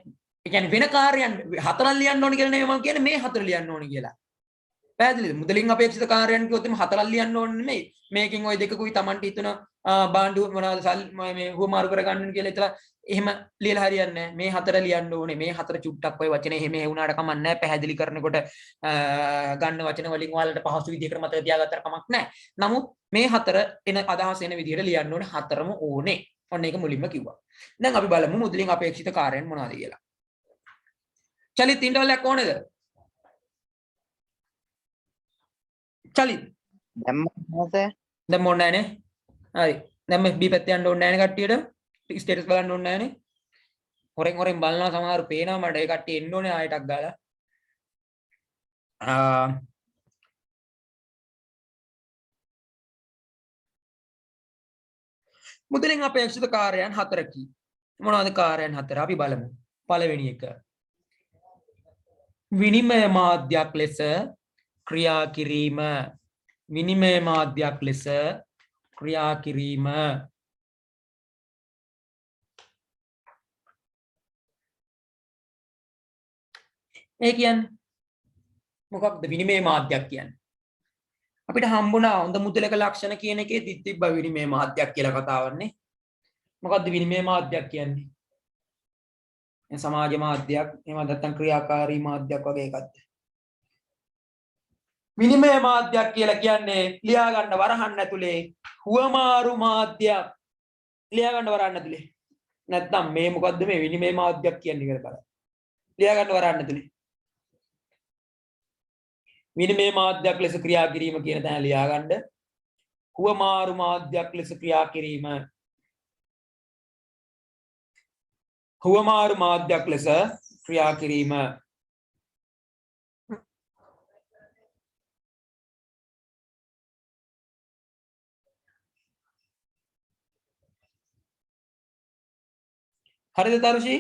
A: ඒ කියන්නේ වෙන කාර්යයන් හතරක් ලියන්න ඕනේ කියලා නෙමෙයි මම කියන්නේ මේ හතර ලියන්න ඕනේ කියලා පැහැදිලිද මුදලින් අපේක්ෂිත කාර්යයන් කිව්වොත් එහෙම හතරක් ලියන්න ඕනේ නෙමෙයි මේකෙන් ওই දෙකකුයි Tamanට හිතන බාණ්ඩු මොනවද මේ හුවමාරු කරගන්න කියලා ඉතලා එහෙම ලියලා හරියන්නේ නැහැ මේ හතර ලියන්න ඕනේ මේ හතර චුට්ටක් ওই වචනේ එහෙම වුණාට කමක් නැහැ පැහැදිලි කරනකොට ගන්න වචන වලින් ඔයාලට පහසු විදිහකට මතක තියාගත්තට කමක් නැහැ නමුත් මේ හතර එන අදහස එන විදිහට ලියන්න ඕනේ හතරම ඕනේ ඔන්න ඒක මුලින්ම කිව්වා දැන් අපි බලමු මුදලින් අපේක්ෂිත කාර්යයන් මොනවද කියලා චලිත් ඉන්ටර්වලයක් ඕනේද චලිත් දැන් මොන්නේ නැනේ හරි දැන් මේ B පැත්තේ යන්න ඕනේ නැහැ නේ කට්ටියට ස්ටේටස් බලන්න ඕනේ නැහැ නේ හොරෙන් බලනවා සමහරව පේනවා මට ඒ කට්ටිය එන්න ඕනේ ආයෙටක් ගාලා මුදලින් අපේක්ෂිත කාර්යයන් හතරකි මොනවද කාර්යයන් හතර අපි බලමු පළවෙනි එක විනිමය මාධ්‍යයක් ලෙස ක්‍රියා කිරීම විනිමය මාධ්‍යයක් ලෙස ක්‍රියා කිරීම ඒ කියන්නේ මොකක්ද විනිමය මාධ්‍යයක් කියන්නේ අපිට හම්බුණා හොඳ මුදලක ලක්ෂණ කියන එකේ තිබ්බ විනිමය මාධ්‍යයක් කියලා කතාවන්නේ මොකක්ද විනිමය මාධ්‍යයක් කියන්නේ සමාජ මාධ්‍යයක් එහෙම නැත්නම් ක්‍රියාකාරී මාධ්‍යයක් වගේ එකක්ද විනිමය මාධ්‍යයක් කියලා කියන්නේ ලියා ගන්න වරහන් ඇතුලේ හුවමාරු මාධ්‍යයක් ලියා ගන්න වරහන් ඇතුලේ නැත්නම් මේ මොකද්ද මේ විනිමය මාධ්‍යයක් කියන්නේ කියලා බලන්න ලියා ගන්න වරහන් ඇතුලේ විනිමය මාධ්‍යයක් ලෙස ක්‍රියා කිරීම කියන තැන ලියා ගන්න හුවමාරු මාධ්‍යයක් ලෙස ක්‍රියා කිරීම හුවමාරු මාධ්‍යයක් ලෙස ක්‍රියා කිරීම හරිද තරුෂි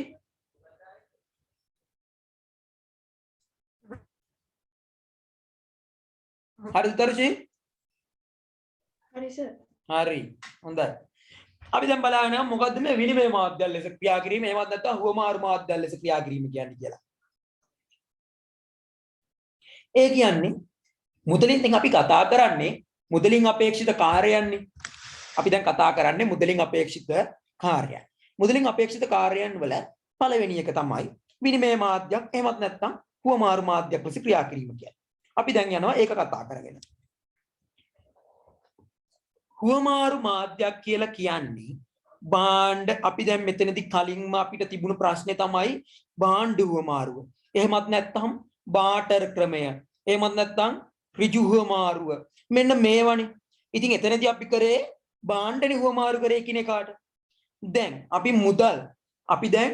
A: හරිද තරුෂි?
B: හරි සර්.
A: හරි. හොඳයි. අපි දැන් බලන්න මොකද්ද මේ විනිමය මාධ්‍ය ලෙස ක්‍රියා කිරීම එහෙමත් නැත්නම් හුවමාරු මාධ්‍ය ලෙස ක්‍රියා කිරීම කියන්නේ කියලා. ඒ කියන්නේ මුදලින් දැන් අපි කතා කරන්නේ මුදලින් අපේක්ෂිත කාර්යයන්නේ. අපි දැන් කතා කරන්නේ මුදලින් අපේක්ෂිත කාර්යයන්. මුදලින් අපේක්ෂිත කාර්යයන් වල පළවෙනි එක තමයි විනිමය මාධ්‍යයක් එහෙමත් නැත්නම් හුවමාරු මාධ්‍යයක් ලෙස ක්‍රියා කිරීම කියන්නේ. අපි දැන් යනවා ඒක කතා කරගෙන. හුවමාරු මාධ්‍යයක් කියලා කියන්නේ භාණ්ඩ අපි දැන් මෙතනදී කලින්ම අපිට තිබුණු ප්‍රශ්නේ තමයි භාණ්ඩ හුවමාරුව. එහෙමත් නැත්නම් බාටර් ක්‍රමය. එහෙමත් නැත්නම් ඍජු හුවමාරුව. මෙන්න මේවනේ. ඉතින් එතනදී අපි කරේ භාණ්ඩනේ හුවමාරු කරේ කියන එකට. දැන් අපි දැන්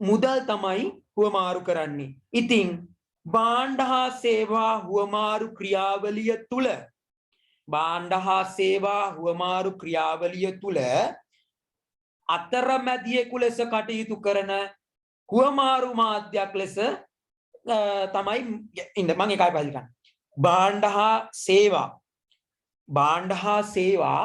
A: මුදල් තමයි හුවමාරු කරන්නේ. ඉතින් භාණ්ඩ හා සේවා හුවමාරු ක්‍රියාවලිය තුල භාණ්ඩ හා සේවා හුවමාරු ක්‍රියාවලිය තුල අතරමැදියෙකු ලෙස කටයුතු කරන හුවමාරු මාධ්‍යයක් ලෙස තමයි ඉන්න මම ඒකයි පැහැදිලි කරන්නේ. භාණ්ඩ හා සේවා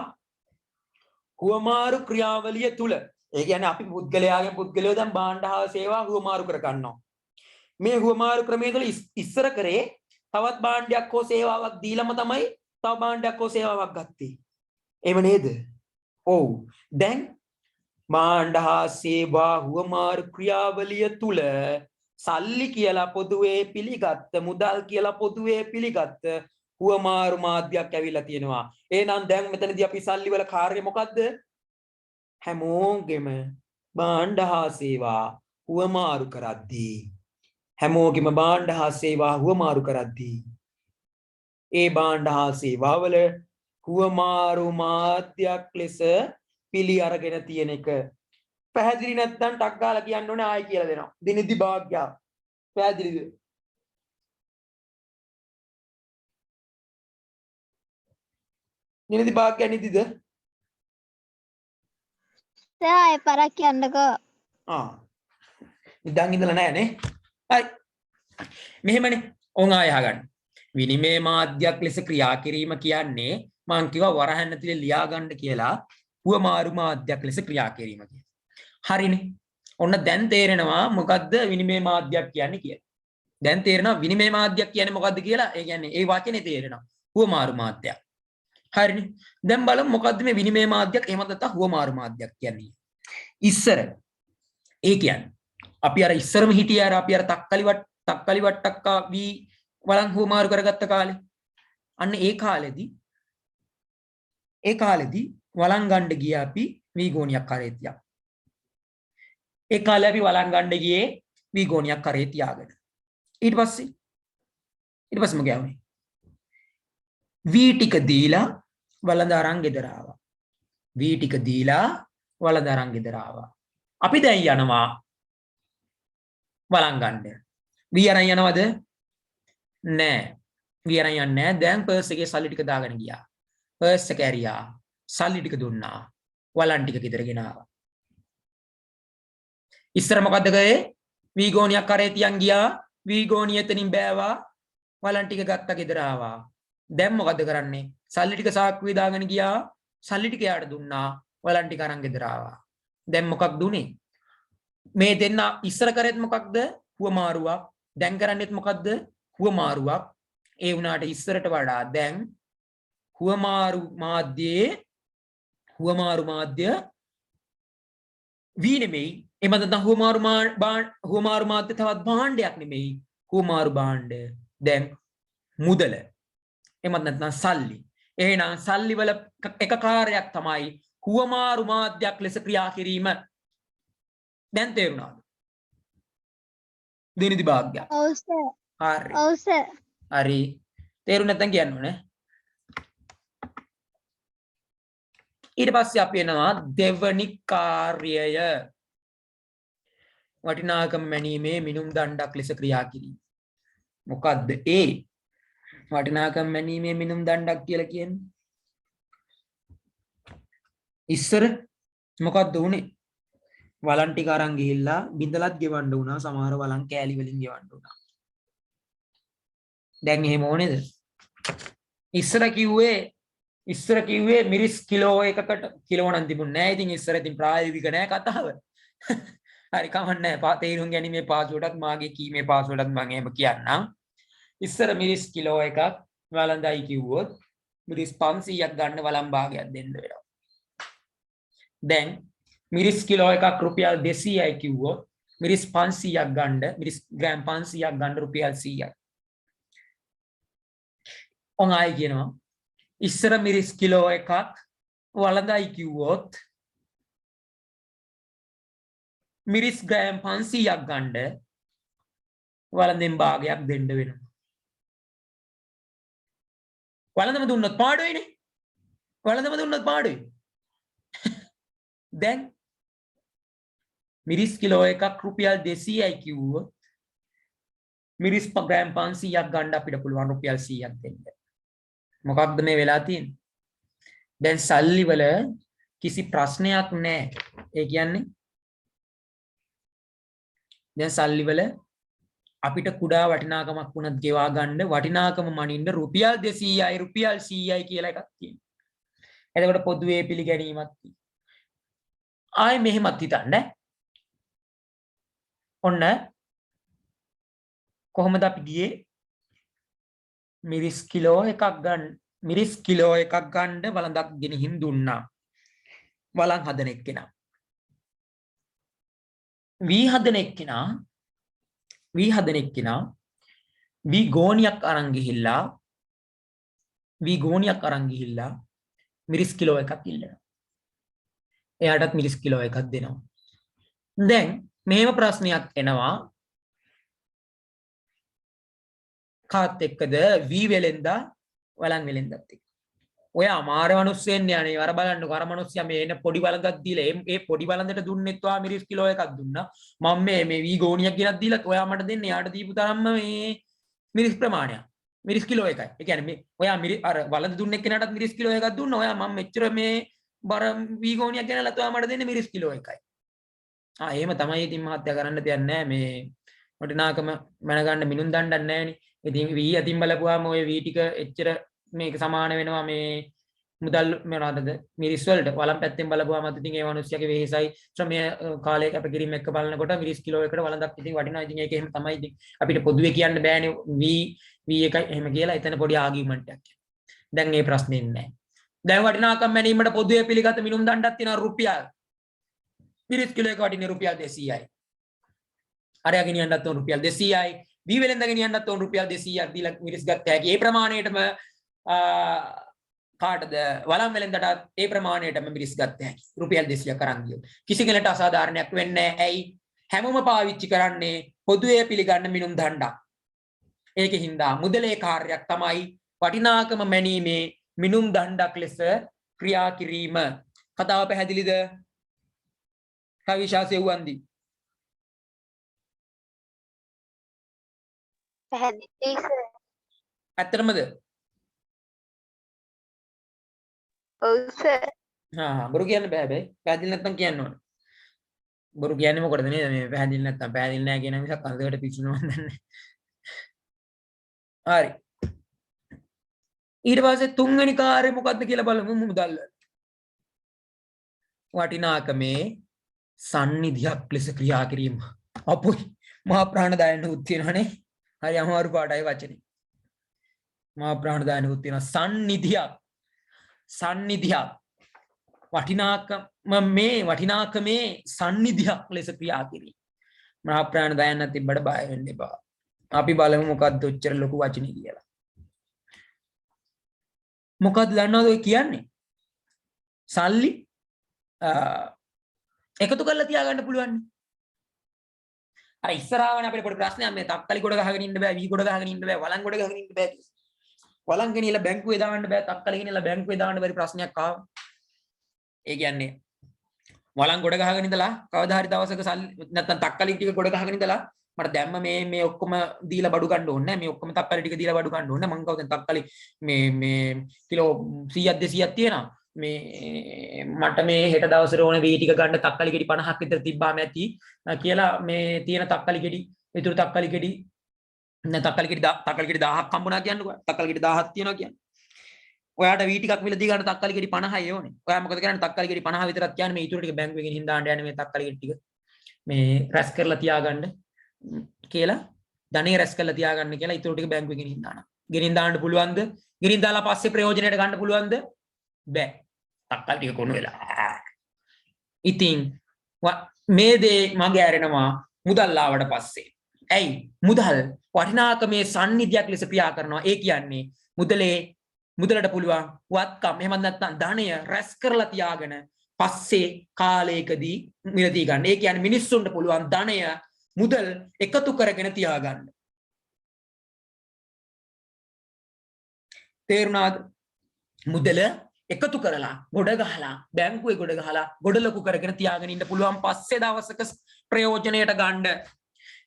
A: හුවමාරු ක්‍රියාවලිය තුල ඒ කියන්නේ අපි පුද්ගලයාගෙන් පුද්ගලයෝ දැන් භාණ්ඩ හා සේවා හුවමාරු කර ගන්නවා. මේ හුවමාරු ක්‍රමයේ තුල ඉස්සර කරේ තවත් භාණ්ඩයක් හෝ සේවාවක් දීලම තමයි තව භාණ්ඩයක් හෝ සේවාවක් ගත්තේ. එහෙම නේද? ඔව්. දැන් භාණ්ඩ හා සේවා හුවමාරු ක්‍රියාවලිය තුල සල්ලි කියලා පොදුවේ පිළිගත්ත මුදල් කියලා පොදුවේ පිළිගත්ත හුවමාරු මාධ්‍යයක් ඇවිල්ලා තියෙනවා. එහෙනම් දැන් මෙතනදී අපි සල්ලි වල කාර්යය මොකද්ද? හැමෝගෙම භාණ්ඩ හා සේවා හුවමාරු කරද්දී හැමෝගෙම භාණ්ඩ හා සේවා හුවමාරු කරද්දී ඒ භාණ්ඩ හා සේවා වල හුවමාරු මාධ්‍යයක් ලෙස පිළි අරගෙන තියෙන එක පැහැදිලි නැත්නම් ටක් ගාලා කියන්න ඕනේ ආයි කියලා දෙනවා. දිනිදි භාග්‍ය පැහැදිලිද? දිනිදි භාග්‍ය නිදිද?
D: සෑ පරක් කියන්නකෝ.
A: නිදන් ඉඳලා නැහැ නේ. හරි. මෙහෙමනේ. ඔන් ආය අහගන්න. විනිමය මාධ්‍යයක් ලෙස ක්‍රියා කිරීම කියන්නේ මම කිව්වා වරහන් ඇතුලේ ලියා ගන්න කියලා හුවමාරු මාධ්‍යයක් ලෙස ක්‍රියා කිරීම කියලා. හරිනේ. ඔන්න දැන් තේරෙනවා මොකද්ද විනිමය මාධ්‍යයක් කියන්නේ කියලා. දැන් තේරෙනවා විනිමය මාධ්‍යයක් කියන්නේ මොකද්ද කියලා. ඒ කියන්නේ ඒ වචනේ තේරෙනවා. හුවමාරු මාධ්‍යයක්. හරිනේ. දැන් බලමු මොකද්ද මේ විනිමය මාධ්‍යයක් එහෙම නැත්නම් හුවමාරු මාධ්‍යයක් කියන්නේ. ඉස්සර ඒ කියන්නේ අපි අර ඉස්සරම හිටියේ අර අපි අර තක්කලි වට්ටක්කා වී වලන් හුවමාරු කරගත්ත කාලේ. අන්න ඒ කාලෙදී වලන් ගන්න ගිය අපි වී ගෝණියක් කරේ තියා. ඒ කාලේ අපි වලන් ගන්න ගියේ වී ගෝණියක් කරේ තියාගෙන. ඊට පස්සේ මොකද වුනේ? වී ටික දීලා වලඳ අරන් ගෙදර ආවා. වී ටික දීලා වලඳ අරන් ගෙදර ආවා. අපි දැන් යනවා වලන් ගන්න. වී අරන් යනවද? නෑ. වී අරන් යන්නේ නෑ. දැන් පර්ස් එකේ සල්ලි ටික දාගෙන ගියා. පර්ස් එක ඇරියා. සල්ලි ටික දුන්නා. වලන් ටික ගෙදර ගෙනාවා. ඉස්සර මොකද්ද කරේ? වී ගෝණියක් කරේ තියන් ගියා. වී ගෝණිය එතනින් බෑවා. වලන් ටික ගත්තා ගෙදර ආවා. දැන් මොකද කරන්නේ? සල්ලි ටික සාක්කුවේ දාගෙන ගියා. සල්ලි ටික යාට දුන්නා. වලන් ටික අරන් ගෙදර ආවා. දැන් මොකක්ද උනේ? මේ දෙන්න ඉස්සර කරේත් මොකක්ද? හුවමාරුවක්. දැන් කරන්නේත් මොකක්ද? හුවමාරුවක්. ඒ වුණාට ඉස්සරට වඩා දැන් හුවමාරු මාධ්‍ය වී නෙමෙයි. එහෙම නැත්නම් හුවමාරු මාධ්‍ය තවත් භාණ්ඩයක් නෙමෙයි. හුවමාරු භාණ්ඩ දැන් මුදල. එහෙමත් නැත්නම් සල්ලි. එහෙනම් සල්ලි වල එක කාර්යයක් තමයි හුවමාරු මාධ්‍යයක් ලෙස ක්‍රියා කිරීම. දැන් තේරුණාද? දිනිදි භාග්‍ය.
D: ඔව් සර්.
A: හරි.
D: ඔව් සර්.
A: හරි. තේරුණ නැත්නම් කියන්න ඕනේ. ඊට පස්සේ අපි එනවා දෙවනි කාර්යය. වටිනාකම මැනීමේ මිනුම් දණ්ඩක් ලෙස ක්‍රියා කිරීම. මොකද්ද ඒ? වටිනාකම් මැනීමේ මිනුම් දණ්ඩක් කියලා කියන්නේ. ඉස්සර මොකද්ද උනේ? වලන් ටික අරන් ගිහිල්ලා බින්දලත් ගෙවන්න වුණා. සමහර වලන් කෑලි වලින් ගෙවන්න වුණා. දැන් එහෙම ඕනේද? ඉස්සර කිව්වේ මිරිස් කිලෝ එකකට කිලෝ නම් තිබුණේ නැහැ. ඉතින් ඉස්සර ඉතින් ප්‍රායෝගික නැහැ කතාව. හරි කමන්නේ නැහැ. තේරුම් ගැනීමේ පාසුවටත් මාගේ කීමේ පාසුවටත් මම එහෙම කියන්නම්. ඉස්සර මිරිස් කිලෝ එකක් වළඳයි කිව්වොත් මිරිස් 500ක් ගන්න වළම් භාගයක් දෙන්න වෙනවා. දැන් මිරිස් කිලෝ එකක් රුපියල් 200යි කිව්වොත් මිරිස් 500ක් ගන්න මිරිස් ග්‍රෑම් 500ක් ගන්න රුපියල් 100යි. ඔන් ආයි කියනවා ඉස්සර මිරිස් කිලෝ එකක් වළඳයි කිව්වොත් මිරිස් ග්‍රෑම් 500ක් ගන්න වළඳෙන් භාගයක් දෙන්න වෙනවා. වළඳම දුන්නොත් පාඩුයිනේ. වළඳම දුන්නොත් පාඩුයි. දැන් මිරිස් කිලෝ එකක් රුපියල් 200යි කිව්වොත් මිරිස් ග්‍රෑම් 500ක් ගන්න අපිට පුළුවන් රුපියල් 100ක් දෙන්න. මොකක්ද මේ වෙලා තියෙන්නේ? දැන් සල්ලි වල කිසි ප්‍රශ්නයක් නැහැ. ඒ කියන්නේ දැන් සල්ලි වල අපිට කුඩා වටිනාකමක් වුණත් ගෙවා ගන්න වටිනාකම මනින්න රුපියල් 200යි රුපියල් 100යි කියලා එකක් තියෙනවා. එතකොට පොදුවේ පිළිගැනීමක් තියෙනවා. ආයි මෙහෙමත් හිතන්න. ඔන්න කොහොමද අපි ගියේ මිරිස් කිලෝ එකක් ගන්න වළඳක් ගෙනihin දුන්නා. වළං හදන එක්කෙනා. වී හදන එක්කෙනා වී ගෝණියක් අරන් ගිහිල්ලා මිරිස් කිලෝ එකක් ඉල්ලනවා. එයාටත් මිරිස් කිලෝ එකක් දෙනවා. දැන් මෙහෙම ප්‍රශ්නයක් එනවා. කාත් එක්කද වී වෙලෙන්දා වළං වෙලෙන්දත් එක්ක. ඔය අමාර මිනිස්සෙන් යන්නේ අර බලන්නකො අර මිනිස්සයා මේ එන පොඩි වළඳක් දීලා ඒ පොඩි වළඳට දුන්නෙත් ඔයා මිරිස් කිලෝ එකක් දුන්නා. මම මේ වී ගෝණියක් ගෙනත් දීලා ඔයා මට දෙන්නේ යාට දීපු තරම්ම මේ මිරිස් ප්‍රමාණයක්. මිරිස් කිලෝ එකයි. ඒ කියන්නේ මේ ඔයා අර වළඳ දුන්න එක්කෙනාටත් මිරිස් කිලෝ එකක් දුන්නා. ඔයා මම මෙච්චර මේ බර වී ගෝණියක් ගෙනලා ඔයා මට දෙන්නේ මිරිස් කිලෝ එකයි. එහෙම තමයි ඉතින් මහත්තයා කරන්න දෙයක් නැහැ. මේ වටිනාකම මැනගන්න මිනුම් දණ්ඩක් නැහැනේ. ඉතින් වී අතින් බලපුවාම ඔය වී ටික එච්චර මේක සමාන වෙනවා මේ මුදල් මොනවාද මිරිස් වලට වළම් පැත්තෙන් බලපුවාම ඉතින් ඒ මිනිස්සුගේ වෙහෙසයි ශ්‍රමය කාලය කැපකිරීම එක්ක බලනකොට මිරිස් කිලෝ එකකට වළඳක් ඉතින් වටිනවා. ඉතින් ඒක එහෙම තමයි. ඉතින් අපිට පොදුවේ කියන්න බෑනේ වී එකයි එහෙම කියලා. එතන පොඩි ආගියුමන්ට් එකක්. දැන් මේ ප්‍රශ්නේ නැහැ. දැන් වටිනාකම් මැනීමට පොදුවේ පිළිගත මිනුම් දණ්ඩක් තියෙනවා රුපියල්. මිරිස් කිලෝ එක වටිනේ රුපියල් 200යි. අරයා ගෙනියන්නත් උන් රුපියල් 200යි. වී වෙලෙන්ද ගෙනියන්නත් උන් රුපියල් 200ක් දීලා මිරිස් ගත්ත හැකි. ඒ ප්‍රමාණයටම කාටද වළං වෙලෙන්දට ඒ ප්‍රමාණයටම මිරිස් ගත්ත හැකි. රුපියල් 200ක් අරන් ගියොත්. කිසි කෙනෙකුට අසාධාරණයක් වෙන්නේ නැහැ. ඇයි? හැමෝම පාවිච්චි කරන්නේ පොදුවේ පිළිගන්න මිනුම් දණ්ඩක්. ඒකෙන් මුදලේ කාර්යයක් තමයි වටිනාකම මැනීමේ මිනුම් දණ්ඩක් ලෙස ක්‍රියා කිරීම. කතාව පැහැදිලිද? කවිශාසෙ වන්දි.
B: පැහැදිලි සර්.
A: ඇත්තටමද?
B: ඔව් සර්.
A: බොරු කියන්න බෑ බෑ. පැහැදිලි නැත්නම් කියන්න ඕන. බොරු කියන්නේ මොකටද නේද? මේ පැහැදිලි නැත්නම් පැහැදිලි නැහැ කියන මිසක් අන්දකට පිස්සුනවා දන්නේ. හරි. ඊට පස්සේ තුන්වෙනි කාර්යය මොකක්ද කියලා බලමු මුදල්. වටිනාකමේ සන්නිධියක් ලෙස ක්‍රියා කිරීම. අපොයි මහා ප්‍රාණදායන උත් තියෙනවනේ. හරි අමාරු පාඩයි වචනේ. මහා ප්‍රාණදායන උත් තියෙනවා සන්නිධියක්. වටිනාකමේ සන්නිධියක් ලෙස ක්‍රියා කිරීම. මහා ප්‍රාණදායන තිබ්බට බය වෙන්න එපා. අපි බලමු මොකක්ද ඔච්චර ලොකු වචනේ කියලා. මොකක්ද දන්නවද ඔය කියන්නේ? සල්ලි එකතු කරලා තියාගන්න පුළුවන්. අර ඉස්සරහවනේ අපිට පොඩි ප්‍රශ්නයක් මේ තක්කලි ගොඩ ගහගෙන ඉන්න බෑ, වී ගොඩ ගහගෙන ඉන්න බෑ, වළං ගොඩ ගහගෙන ඉන්න බෑ. වළං ගෙනියලා බැංකුවේ දාන්න බෑ, තක්කලි ගෙනියලා බැංකුවේ දාන්න බැරි ප්‍රශ්නයක් ආවා. ඒ කියන්නේ වළං ගොඩ ගහගෙන ඉඳලා කවදා හරි දවසක සල්ලි නැත්තම් තක්කලි ටික ගොඩ ගහගෙන ඉඳලා මට දැම්ම මේ ඔක්කොම දීලා බඩු ගන්න ඕනේ නැහැ. මේ ඔක්කොම තක්කලි ටික දීලා බඩු ගන්න ඕනේ නැහැ. මං කවුද තක්කලි මේ කිලෝ 100ක් 200ක් තියෙනවා. මේ මට මේ හෙට දවසට ඕනේ වී ටික ගන්න තක්කලි ගෙඩි 50ක් විතර තිබ්බාම ඇති කියලා මේ තියෙන තක්කලි ගෙඩි ඉතුරු තක්කලි ගෙඩි 1000ක් හම්බුණා කියන්නකෝ. තක්කලි ගෙඩි 1000ක් තියෙනවා කියන්නේ. ඔයාට වී ටිකක් මිලදී ගන්න තක්කලි ගෙඩි 50යි ඕනේ. ඔයා මොකද කරන්නේ තක්කලි ගෙඩි 50 විතරක් කියන්නේ මේ ඊටු ටික බැංකුවේ ගෙනින් දාන්න යන්නේ මේ තක්කලි ගෙඩි ටික. මේ රැස් කරලා තියාගන්න කියලා ධනෙ රැස් කරලා තියාගන්න කියලා ඊටු ටික බැංකුවේ ගෙනින් දානවා. ගෙනින් දාන්න පුළුවන්ද? ගෙනින් දාලා පස්සේ ප්‍රයෝජනයට ගන්න පුළුවන්ද? බෑ. තක්කලි ටික කොණු වෙලා. ඉතින් මේ දේ මගේ ඇරෙනවා මුදල් ආවට පස්සේ. ඇයි? මුදල් වටිනාකමේ සම්නිධියක් ලෙස ක්‍රියා කරනවා. ඒ කියන්නේ මුදලට පුළුවන් වත්කම් එහෙම නැත්නම් ධනය රැස් කරලා තියාගෙන පස්සේ කාලයකදී මිලදී ගන්න. ඒ කියන්නේ මිනිස්සුන්ට පුළුවන් ධනය මුදල් එකතු කරගෙන තියාගන්න. තේරුණාද? මුදල එකතු කරලා ගොඩ ගහලා බැංකුවේ ගොඩ ගහලා ගොඩ ලොකු කරගෙන තියාගෙන ඉන්න පුළුවන් පස්සේ දවසක ප්‍රයෝජනයට ගන්න.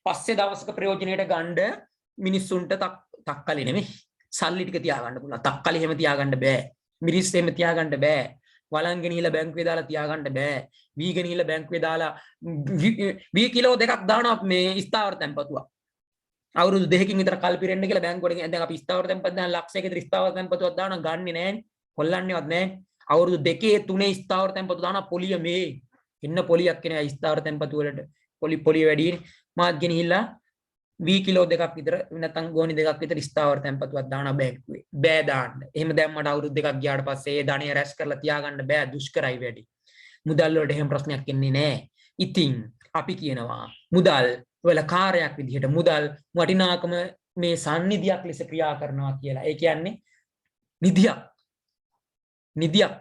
A: පස්සේ දවසක ප්‍රයෝජනයට ගන්න මිනිස්සුන්ට තක්කලි නෙමෙයි සල්ලි ටික තියාගන්න පුළුවන්. තක්කලි එහෙම තියාගන්න බෑ. මිරිස් එහෙම තියාගන්න බෑ. වලං ගෙනිහිලා බැංකුවේ දාලා තියාගන්න බෑ. වී ගෙනිහිලා බැංකුවේ දාලා වී කිලෝ දෙකක් දානවා මේ ස්ථාවර තැන්පතුවක්. අවුරුදු 2කින් විතර කල් පිරෙන්න කියලා බැංකුවට දැන් අපි ස්ථාවර තැන්පත් දාන ලක්ෂයක විතර ස්ථාවර තැන්පතුවක් දානවා ගන්නෙ නෑනේ. කොල්ලන්නේවත් නෑ. අවුරුදු 2 3 ස්ථාවර තැන්පතු දානවා පොලිය මේ. ඉන්න පොලියක් කෙනා ස්ථාවර තැන්පතු වලට පොලිය වැඩිනේ. මාත් ගෙනිහිලා වී කිලෝ දෙකක් විතර නැත්නම් ගෝනි දෙකක් විතර ස්ථාවර තැන්පතුවක් දානවා බැංකුවේ. බෑ දාන්න. එහෙම දැම්මට අවුරුදු දෙකක් ගියාට පස්සේ ඒ ධනය රැස් කරලා තියාගන්න බෑ දුෂ්කරයි වැඩි. මුදල් වලට එහෙම ප්‍රශ්නයක් එන්නේ නෑ. ඉතින් අපි කියනවා මුදල් වල කාර්යයක් විදිහට මුදල් වටිනාකම මේ සම්නිධියක් ලෙස ක්‍රියා කරනවා කියලා. ඒ කියන්නේ නිධියක්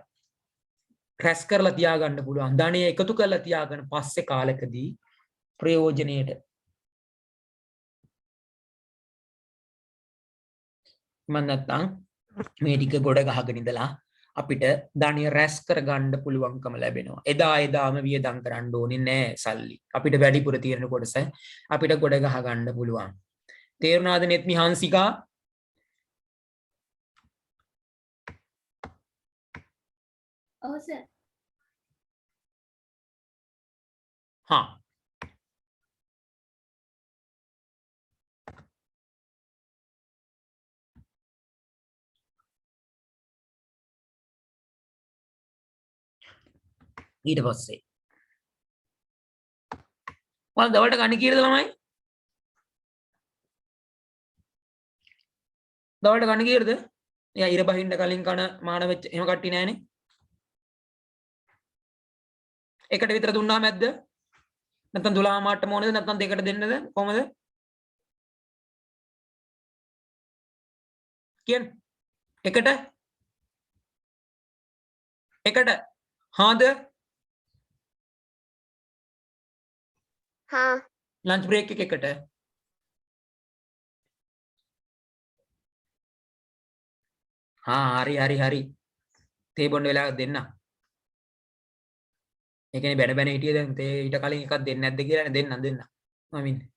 A: රැස් කරලා තියාගන්න පුළුවන්. ධනය එකතු කරලා තියාගෙන පස්සේ කාලෙකදී ප්‍රයෝජනයට මම නැත්තම් මේ ටික ගොඩ ගහගෙන ඉඳලා අපිට ධනය රැස් කරගන්න පුළුවන්කම ලැබෙනවා. එදාම වියදම් කරන්න ඕනේ නෑ සල්ලි. අපිට වැඩිපුර තියෙන කොටස අපිට ගොඩ ගහ ගන්න පුළුවන්. තේරුණාද නෙත්මි හංසිකා?
D: ඔව් සර්.
A: හා ඊට පස්සේ ඔයාලා දවල්ට කන්නේ කීයද ළමයි? දවල්ට කන්නේ කීයද? එයා ඉර බහින්න කලින් කන මාන වෙච්ච එහෙම කට්ටි නෑනේ. එකට විතර දුන්නාම ඇද්ද? නැත්නම් 12 මාට්ටම ඕනේද? නැත්නම් දෙකට දෙන්නද? කොහමද? කියන්න. එකට හාද?
B: හා
A: ලන්ච් බ්‍රේක් එකකට හරි තේ බොන්න වෙලාවක් දෙන්න. ඒ කියන්නේ බැන හිටියේ දැන් තේ ඊට කලින් එකක් දෙන්නේ නැද්ද කියලා දෙන්න මම ඉන්නේ.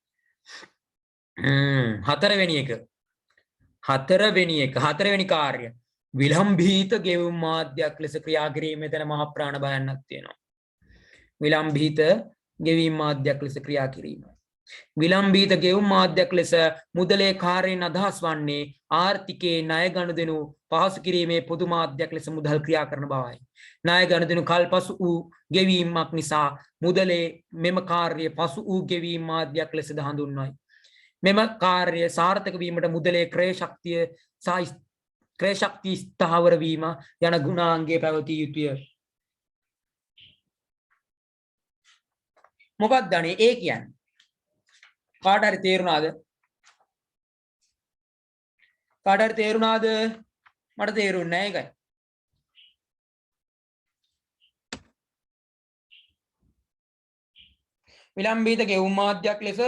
A: හතරවෙනි කාර්ය විලම්භීත ගෙවුම් මාධ්‍යයක් ලෙස ක්‍රියා කිරීමේ තන මහ ප්‍රාණ බයන්නක් තියෙනවා. විලම්භීත ගෙවීම් මාධ්‍යයක් ලෙස ක්‍රියා කිරීම. විලම්භීත ගෙවුම් මාධ්‍යයක් ලෙස මුදලේ කාර්යයෙන් අදහස් වන්නේ ආර්ථිකයේ ණය ගනුදෙනු පහසු කිරීමේ පොදු මාධ්‍යයක් ලෙස මුදල් ක්‍රියා කරන බවයි. ණය ගනුදෙනු කල්පසු වූ ගෙවීමක් නිසා මුදලේ මෙම කාර්යය පසු වූ ගෙවීම් මාධ්‍යයක් ලෙසද හඳුන්වයි. මෙම කාර්යය සාර්ථක වීමට මුදලේ ක්‍රය ශක්තිය ස්ථාවර වීම යන ගුණාංගයේ පැවතිය යුතුය. මොකක්ද අනේ ඒ කියන්නේ? කාට හරි තේරුණාද? මට තේරුන්නේ නැහැ ඒකයි. විලම්භීත ගෙවුම් මාධ්‍යයක් ලෙස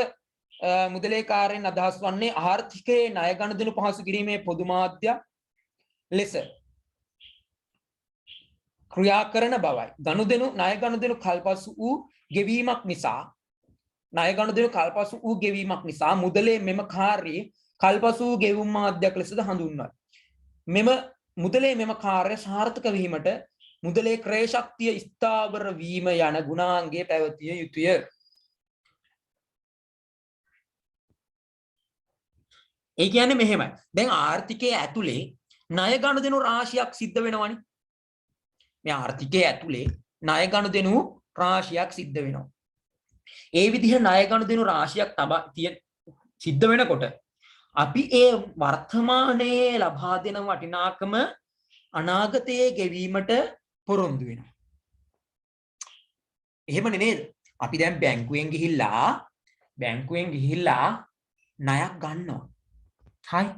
A: මුදලේ කාර්යයෙන් අදහස් වන්නේ ආර්ථිකයේ ණය ගනුදෙනු පහසු කිරීමේ පොදු මාධ්‍යයක් ලෙස ක්‍රියා කරන බවයි. ණය ගනුදෙනු කල්පසු වූ ගෙවීමක් නිසා මුදලේ මෙම කාර්යයේ කල්පසු වූ ගෙවුම් මාධ්‍යයක් ලෙසද හඳුන්වයි. මුදලේ මෙම කාර්ය සාර්ථක වීමට මුදලේ ක්‍රය ශක්තිය ස්ථාවර වීම යන ගුණාංගයේ පැවතිය යුතුය. ඒ කියන්නේ මෙහෙමයි. දැන් ආර්ථිකයේ ඇතුලේ ණය ගනුදෙනු රාශියක් සිද්ධ වෙනවනේ. මේ ආර්ථිකයේ ඇතුලේ ණය ගනුදෙනු රාශියක් සිද්ධ වෙනවා. ඒ විදිහ ණය ගනුදෙනු රාශියක් සිද්ධ වෙනකොට අපි ඒ වර්තමානයේ ලබා දෙන වටිනාකම අනාගතයේ ගෙවීමට පොරොන්දු වෙනවා. එහෙමනේ නේද? අපි දැන් බැංකුවෙන් ගිහිල්ලා ණයක් ගන්නවා. හරි.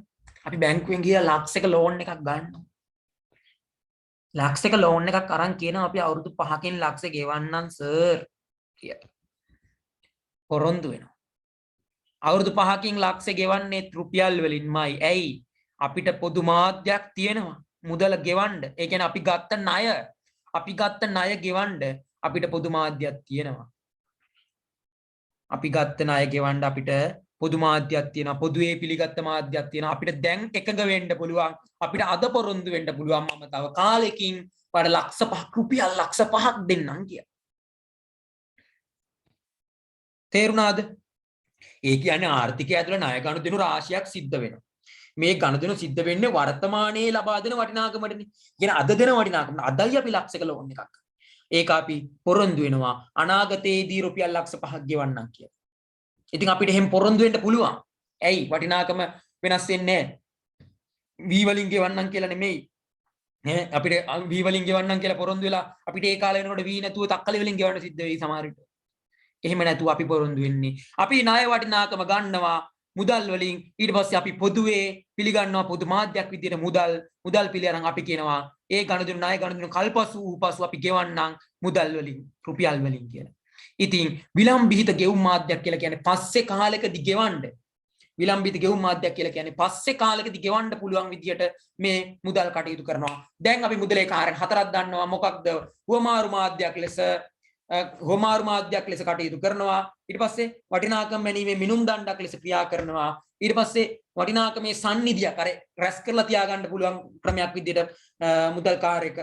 A: අපි බැංකුවෙන් ගිහලා ලක්ෂයක ලෝන් එකක් ගන්නවා. ලක්ෂයක ලෝන් එකක් අරන් කියනවා අපි අවුරුදු 5කින් ලක්ෂය ගෙවන්නම් සර් කියලා. පොරොන්දු වෙනවා. අවුරුදු 5කින් ලක්ෂය ගෙවන්නේ රුපියල් වලින්මයි. ඇයි? අපිට පොදු මාධ්‍යයක් තියෙනවා. මුදල ගෙවන්න. ඒ කියන්නේ අපි ගත්ත ණය ගෙවන්න අපිට පොදු මාධ්‍යයක් තියෙනවා. අපි ගත්ත ණය ගෙවන්න අපිට පොදු මාධ්‍යයක් තියෙනවා. පොදුවේ පිළිගත්ත මාධ්‍යයක් තියෙනවා. අපිට දැන් එකඟ වෙන්න පුළුවන්. අපිට අද පොරොන්දු වෙන්න පුළුවන් මම තව කාලෙකින් වඩ ලක්ෂ 5ක් රුපියල් ලක්ෂ 5ක් දෙන්නම් කියලා. තේරුණාද? ඒ කියන්නේ ආර්ථිකය ඇතුළේ ණය ගනුදෙනු රාශියක් සිද්ධ වෙනවා. මේ ගනුදෙනු සිද්ධ වෙන්නේ වර්තමානයේ ලබා දෙන වටිනාකමටනේ. කියන අද දෙන වටිනාකම. අදයි අපි ලක්ෂයක ලෝන් එකක්. ඒක අපි පොරොන්දු වෙනවා අනාගතයේදී රුපියල් ලක්ෂ 5ක් ගෙවන්නම් කියලා. ඉතින් අපිට එහෙම පොරොන්දු වෙන්න පුළුවන්. ඇයි? වටිනාකම වෙනස් වෙන්නේ නැහැ. වී වලින් ගෙවන්නම් කියලා නෙමෙයි. නේ අපිට වී වලින් ගෙවන්නම් කියලා පොරොන්දු වෙලා අපිට ඒ කාලේ වෙනකොට වී නැතුව තක්කලි වලින් ගෙවන්න සිද්ධ වෙයි සමහර විට. එහෙම නැතුව අපි පොරොන්දු වෙන්නේ. අපි ණය වටිනාකම ගන්නවා මුදල් වලින්. ඊට පස්සේ අපි පොදුවේ පිළිගන්නවා පොදු මාධ්‍යයක් විදියට මුදල් පිළි අරන් අපි කියනවා ඒ ගනුදෙනු ණය ගනුදෙනු කල්පසු අපි ගෙවන්නම් මුදල් වලින් රුපියල් වලින් කියලා. ඉතින් විලම්භිත ගෙවුම් මාධ්‍යයක් කියලා කියන්නේ පස්සේ කාලෙකදී ගෙවන්න. විලම්භිත ගෙවුම් මාධ්‍යයක් කියලා කියන්නේ පස්සේ කාලෙකදී ගෙවන්න පුළුවන් විදියට මේ මුදල් කටයුතු කරනවා. දැන් අපි මුදලේ කාර්යයන් 4ක් දන්නවා. මොකක්ද? හුවමාරු මාධ්‍යයක් ලෙස කටයුතු කරනවා. ඊට පස්සේ වටිනාකම් මැනීමේ මිනුම් දණ්ඩක් ලෙස ක්‍රියා කරනවා. ඊට පස්සේ වටිනාකමේ සන්නිධියක් අර රැස් කරලා තියාගන්න පුළුවන් ක්‍රමයක් විදිහට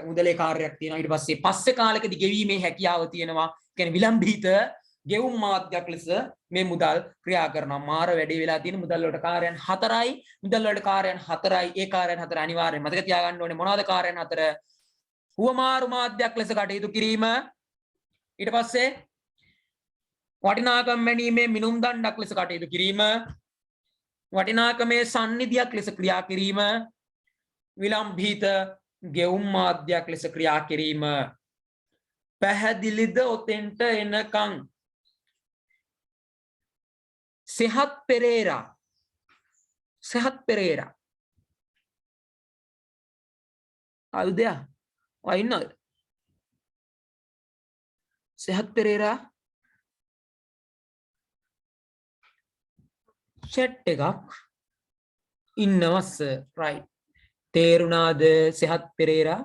A: මුදලේ කාර්යයක් තියෙනවා. ඊට පස්සේ කාලෙකදී ගෙවීමේ හැකියාව තියෙනවා. කියන්නේ විලම්භිත ගෙවුම් මාධ්‍යයක් ලෙස මේ මුදල් ක්‍රියා කරනවා. මාර වැඩේ වෙලා තියෙන මුදල් වලට කාර්යයන් 4යි. මුදල් වලට කාර්යයන් 4යි. ඒ කාර්යයන් 4 අනිවාර්යෙන් මතක තියාගන්න ඕනේ. මොනවද කාර්යයන් 4? හුවමාරු මාධ්‍යයක් ලෙස කටයුතු කිරීම. ඊට පස්සේ වටිනාකම් මැනීමේ මිනුම් දණ්ඩක් ලෙස කටයුතු කිරීම. වටිනාකමේ සන්නිධියක් ලෙස ක්‍රියා කිරීම. විලම්භිත ගෙවුම් මාධ්‍යයක් ලෙස ක්‍රියා කිරීම. පැහැදිලිද ඔතෙන්ට එනකන්? සෙහත් පෙරේරා අල්දයා වයින්නද? සෙහත් පෙරේරා චැට් එකක් ඉන්නවස්ස. රයිට්. තේරුණාද සෙහත් පෙරේරා?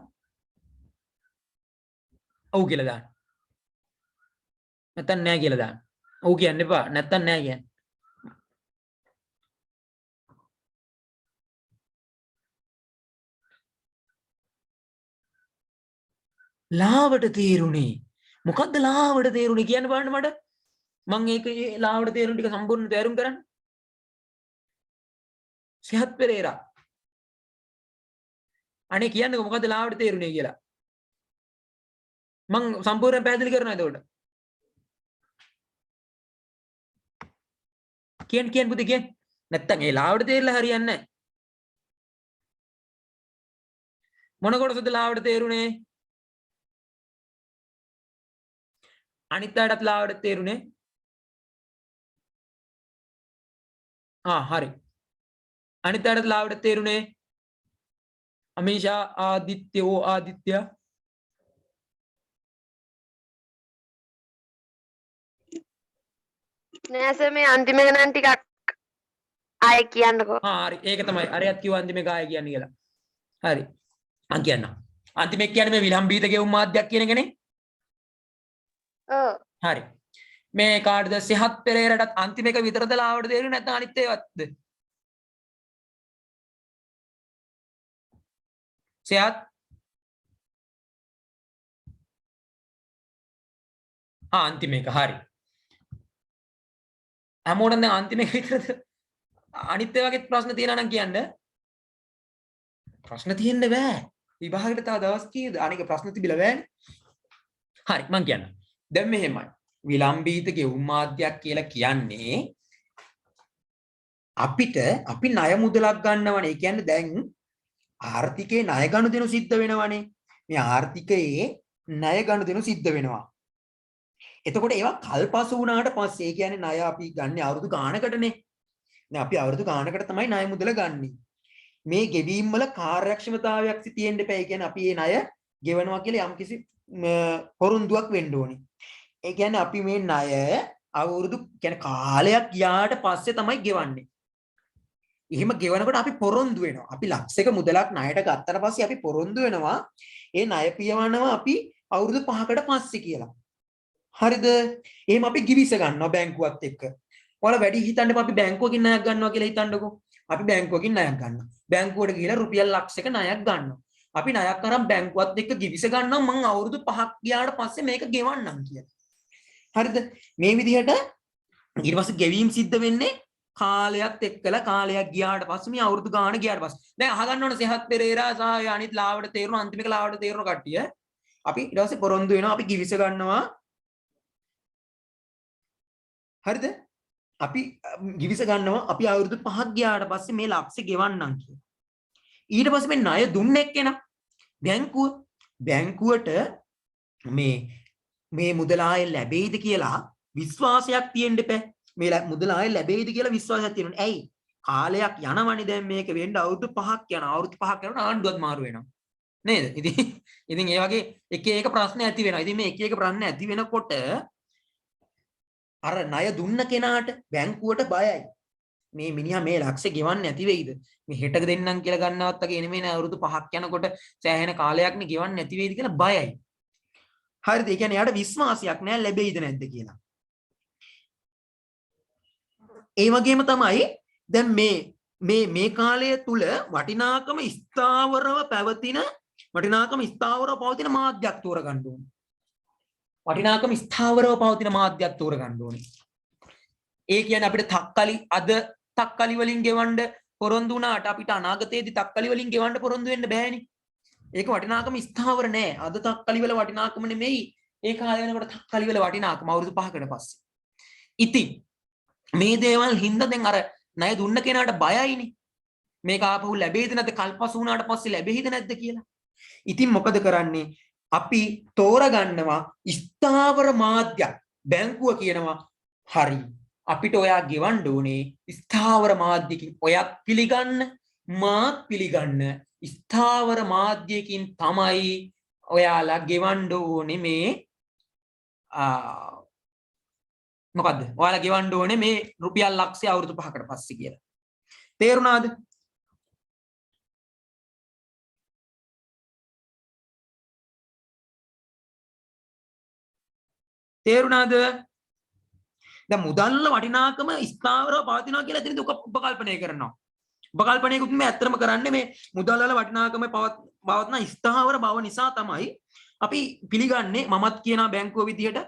A: ඔව් කියලා දාන්න. නැත්තම් නෑ කියලා දාන්න. ඔව් කියන්න එපා. නැත්තම් නෑ කියන්න. ලාවට තේරුණේ. මොකද්ද ලාවට තේරුණේ කියන්න බලන්න මට. මම ඒක ලාවට තේරුණ ටික සම්පූර්ණ තේරුම් කරන්න. සෙහත් පෙරේරා. අනේ කියන්නකෝ මොකද්ද ලාවට තේරුණේ කියලා. මං සම්පූර්ණයෙන් පැහැදිලි කරනවා එතකොට. කියන්න පුතේ කියන්න. නැත්තම් ඒ ලාවට තේරිලා හරියන්නේ නැහැ. මොන කොටසද ලාවට තේරුණේ? අනිත් අයටත් ලාවට තේරුණේ? හරි. අනිත් අයටත් ලාවට තේරුණේ? අමීෂා ආදිත්‍ය
B: නෑ සර් මේ අන්තිම එක නම් ටිකක් ආයෙ කියන්නකෝ.
A: හරි ඒක තමයි. අරයත් කිව්ව අන්තිම එක ආයෙ කියන්න කියලා. හරි. මං කියන්නම්. අන්තිම එක කියන්නේ මේ විලම්භීත ගෙවුම් මාධ්‍යයක් කියන එකනේ.
B: ඔව්.
A: හරි. මේ කාටද සෙහත් පෙරේරටත් අන්තිම එක විතරද ලාවට තේරුනේ නැත්නම් අනිත් ඒවත්ද? සෙහත් අන්තිම එක හරි. හැමෝටම දැන් අන්තිම එක විතරද? අනිත් ඒවාගෙත් ප්‍රශ්න තියෙනවා නම් කියන්න. ප්‍රශ්න තියෙන්න බෑ. විභාගෙට තව දවස් කීයද? අනික ප්‍රශ්න තිබිලා බෑනේ. හරි මං කියන්න. දැන් මෙහෙමයි. විලම්භීත ගෙවුම් මාධ්‍යයක් කියලා කියන්නේ අපිට අපි ණය මුදලක් ගන්නවනේ. ඒ කියන්නේ දැන් ආර්ථිකේ ණය ගනුදෙනු සිද්ධ වෙනවනේ. මේ ආර්ථිකයේ ණය ගනුදෙනු සිද්ධ වෙනවා. එතකොට ඒවා කල්පසු වුණාට පස්සේ ඒ කියන්නේ ණය අපි ගන්න අවුරුදු ගානකටනේ. දැන් අපි අවුරුදු ගානකට තමයි ණය මුදල ගන්නෙ. මේ ගෙවීම් වල කාර්යක්ෂමතාවයක් තියෙන්න එපා. ඒ කියන්නේ අපි මේ ණය ගෙවනවා කියලා යම්කිසි පොරොන්දුවක් වෙන්න ඕනේ. ඒ කියන්නේ අපි මේ ණය අවුරුදු කියන්නේ කාලයක් ගියාට පස්සේ තමයි ගෙවන්නේ. එහෙම ගෙවනකොට අපි පොරොන්දු වෙනවා. අපි ලක්ෂයක මුදලක් ණයට ගත්තට පස්සේ අපි පොරොන්දු වෙනවා ඒ ණය පියවනවා අපි අවුරුදු 5කට පස්සේ කියලා. හරිද? එහෙම අපි ගිවිස ගන්නවා බැංකුවත් එක්ක. ඔයාලා වැඩි හිතන්න අපි බැංකුවකින් ණයක් ගන්නවා කියලා හිතන්නකෝ. අපි බැංකුවකින් ණයක් ගන්නවා. බැංකුවට ගිහලා රුපියල් ලක්ෂයක ණයක් ගන්නවා. අපි ණයක් අරන් බැංකුවත් එක්ක ගිවිස ගන්නවා මම අවුරුදු 5ක් ගියාට පස්සේ මේක ගෙවන්නම් කියලා. හරිද? මේ විදිහට ඊට පස්සේ ගෙවීම් සිද්ධ වෙන්නේ කාලයක් එක්කලා කාලයක් ගියාට පස්සේ මේ අවුරුදු ගාන ගියාට පස්සේ. දැන් අහගන්න ඕන සෙහත් පෙරේරා සහ අනිත් ලාවට තේරුණ අන්තිමක ලාවට තේරුණ කට්ටිය. අපි ඊට පස්සේ පොරොන්දු වෙනවා අපි ගිවිස ගන්නවා. හරිද? අපි ගිවිස ගන්නවා අපි අවුරුදු 5ක් ගියාට පස්සේ මේ ලක්ෂය ගෙවන්නම් කියලා. ඊට පස්සේ මේ ණය දුන්නේ එක්කෙනා බැංකුවට මේ මුදල ආයෙ ලැබෙයිද කියලා විශ්වාසයක් තියෙන්න එපා. මේ මුදල ආයෙ ලැබෙයිද කියලා විශ්වාසයක් තියෙන්න. ඇයි? කාලයක් යනවනේ දැන් මේක වෙන්න අවුරුදු 5ක් යනවා. අවුරුදු 5ක් යනකොට ආණ්ඩුවත් මාරු වෙනවා. නේද? ඉතින් ඒ වගේ එක එක ප්‍රශ්න ඇති වෙනවා. ඉතින් මේ එක එක ප්‍රශ්න ඇති වෙනකොට අර ණය දුන්න කෙනාට බැංකුවට බයයි. මේ මිනිහා මේ ලක්ෂය ගෙවන්නේ නැති වෙයිද? මේ හෙට දෙන්නම් කියලා ගන්නවත් වගේ නෙමෙයි නේ අවුරුදු 5ක් යනකොට සෑහෙන කාලයක්නේ ගෙවන්නේ නැති වෙයිද කියලා බයයි. හරිද? ඒ කියන්නේ යාට විශ්වාසයක් නැහැ ලැබෙයිද නැද්ද කියලා. ඒ වගේම තමයි දැන් මේ කාලය තුල වටිනාකම ස්ථාවරව පවතින මාධ්‍යයක් තෝරගන්න ඕනේ. වටිනාකම ස්ථාවරව පවතින මාධ්‍යයක් තෝරගන්න ඕනේ. ඒ කියන්නේ අපිට තක්කලි වලින් ගෙවන්න පොරොන්දු වුණාට අපිට අනාගතයේදී තක්කලි වලින් ගෙවන්න පොරොන්දු වෙන්න බෑනේ. ඒක වටිනාකම ස්ථාවර නෑ. අද තක්කලි වල වටිනාකම නෙමෙයි. ඒ කාලේ වෙනකොට තක්කලි වල වටිනාකම අවුරුදු 5කට පස්සේ. ඉතින් මේ දේවල් හින්දා දැන් අර ණය දුන්න කෙනාට බයයිනේ. මේක ආපහු ලැබෙයිද නැද්ද? කල්පසු වුණාට පස්සේ ලැබෙයිද නැද්ද කියලා. ඉතින් මොකද කරන්නේ? අපි තෝරගන්නවා ස්ථාවර මාධ්‍යයක්. බැංකුව කියනවා හරි අපිට ඔයා ගෙවන්න ඕනේ ස්ථාවර මාධ්‍යකින්. ඔයත් පිළිගන්න මාත් පිළිගන්න ස්ථාවර මාධ්‍යකින් තමයි ඔයාලා ගෙවන්න ඕනේ මේ මොකද්ද? ඔයාලා ගෙවන්න ඕනේ මේ රුපියල් ලක්ෂය අවුරුදු 5කට පස්සේ කියලා. තේරුණාද? තේරුණාද? දැන් මුදල් වටිනාකම ස්ථාවරව පවතිනවා කියලා එතනදී උපකල්පනය කරනවා. උපකල්පනයකුත් මේ ඇත්තටම කරන්නේ මේ මුදල් වල වටිනාකම පවත්න ස්ථාවර බව නිසා තමයි අපි පිළිගන්නේ. මමත් කියනවා බැංකුව විදියට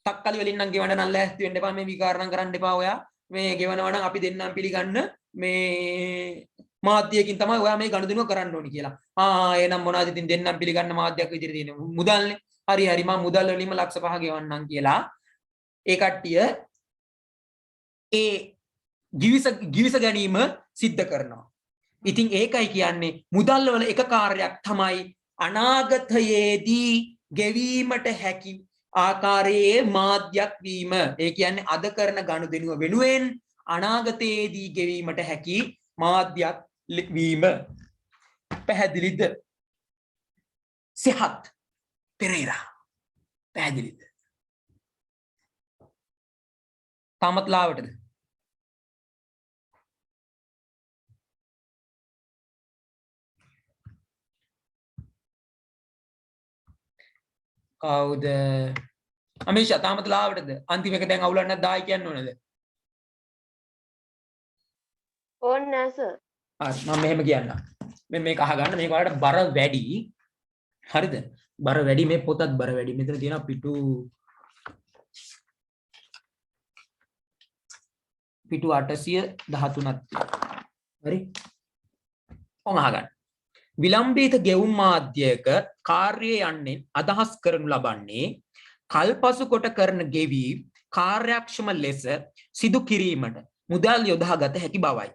A: තක්කලි වලින් නම් ගෙවන්න නම් ලෑස්ති වෙන්න එපා. මේ විකාරණම් කරන්න එපා. ඔයා මේ ගෙවනවා නම් අපි දෙන්නම් පිළිගන්න මේ මාධ්‍යයකින් තමයි ඔයා මේ ගනුදෙනුව කරන්න ඕනි කියලා. එහෙනම් මොනවද ඉතින් දෙන්නම් පිළිගන්න මාධ්‍යයක් විදියට තියෙන්නේ? මුදල්නේ. හරි මම මුදල් වලින්ම ලක්ෂ 5 ගෙවන්නම් කියලා ඒ කට්ටිය ඒ ගිවිස ගැනීම සිද්ධ කරනවා. ඉතින් ඒකයි කියන්නේ මුදල් වල එක කාර්යයක් තමයි අනාගතයේදී ගෙවීමට හැකි ආකාරයේ මාධ්‍යයක් වීම. ඒ කියන්නේ අද කරන ගනුදෙනුව වෙනුවෙන් අනාගතයේදී ගෙවීමට හැකි මාධ්‍යයක් වීම. පැහැදිලිද? සෙහත් පෙරේරා පැහැදිලිද? තාමත් ලාවටද? කවුද? අමීෂා තාමත් ලාවටද? අන්තිම එක දැන් අවුලක් නැද්ද? ආයි කියන්න ඕනද?
B: ඕන නෑ සර්.
A: හරි මම මෙහෙම කියන්නම්. මේක අහගන්න. මේක වලට බර වැඩි. හරිද? බර වැඩි. මේ පොතත් බර වැඩි. මෙතන තියෙනවා පිටු 813ක්. හරි? ඔන්න අහගන්න. විලම්භීත ගෙවුම් මාධ්‍යයක කාර්යය යන්නේ අදහස් කරනු ලබන්නේ කල්පසු කොට කරන ගෙවීම් කාර්යක්ෂම ලෙස සිදු කිරීමට මුදල් යොදාගත හැකි බවයි.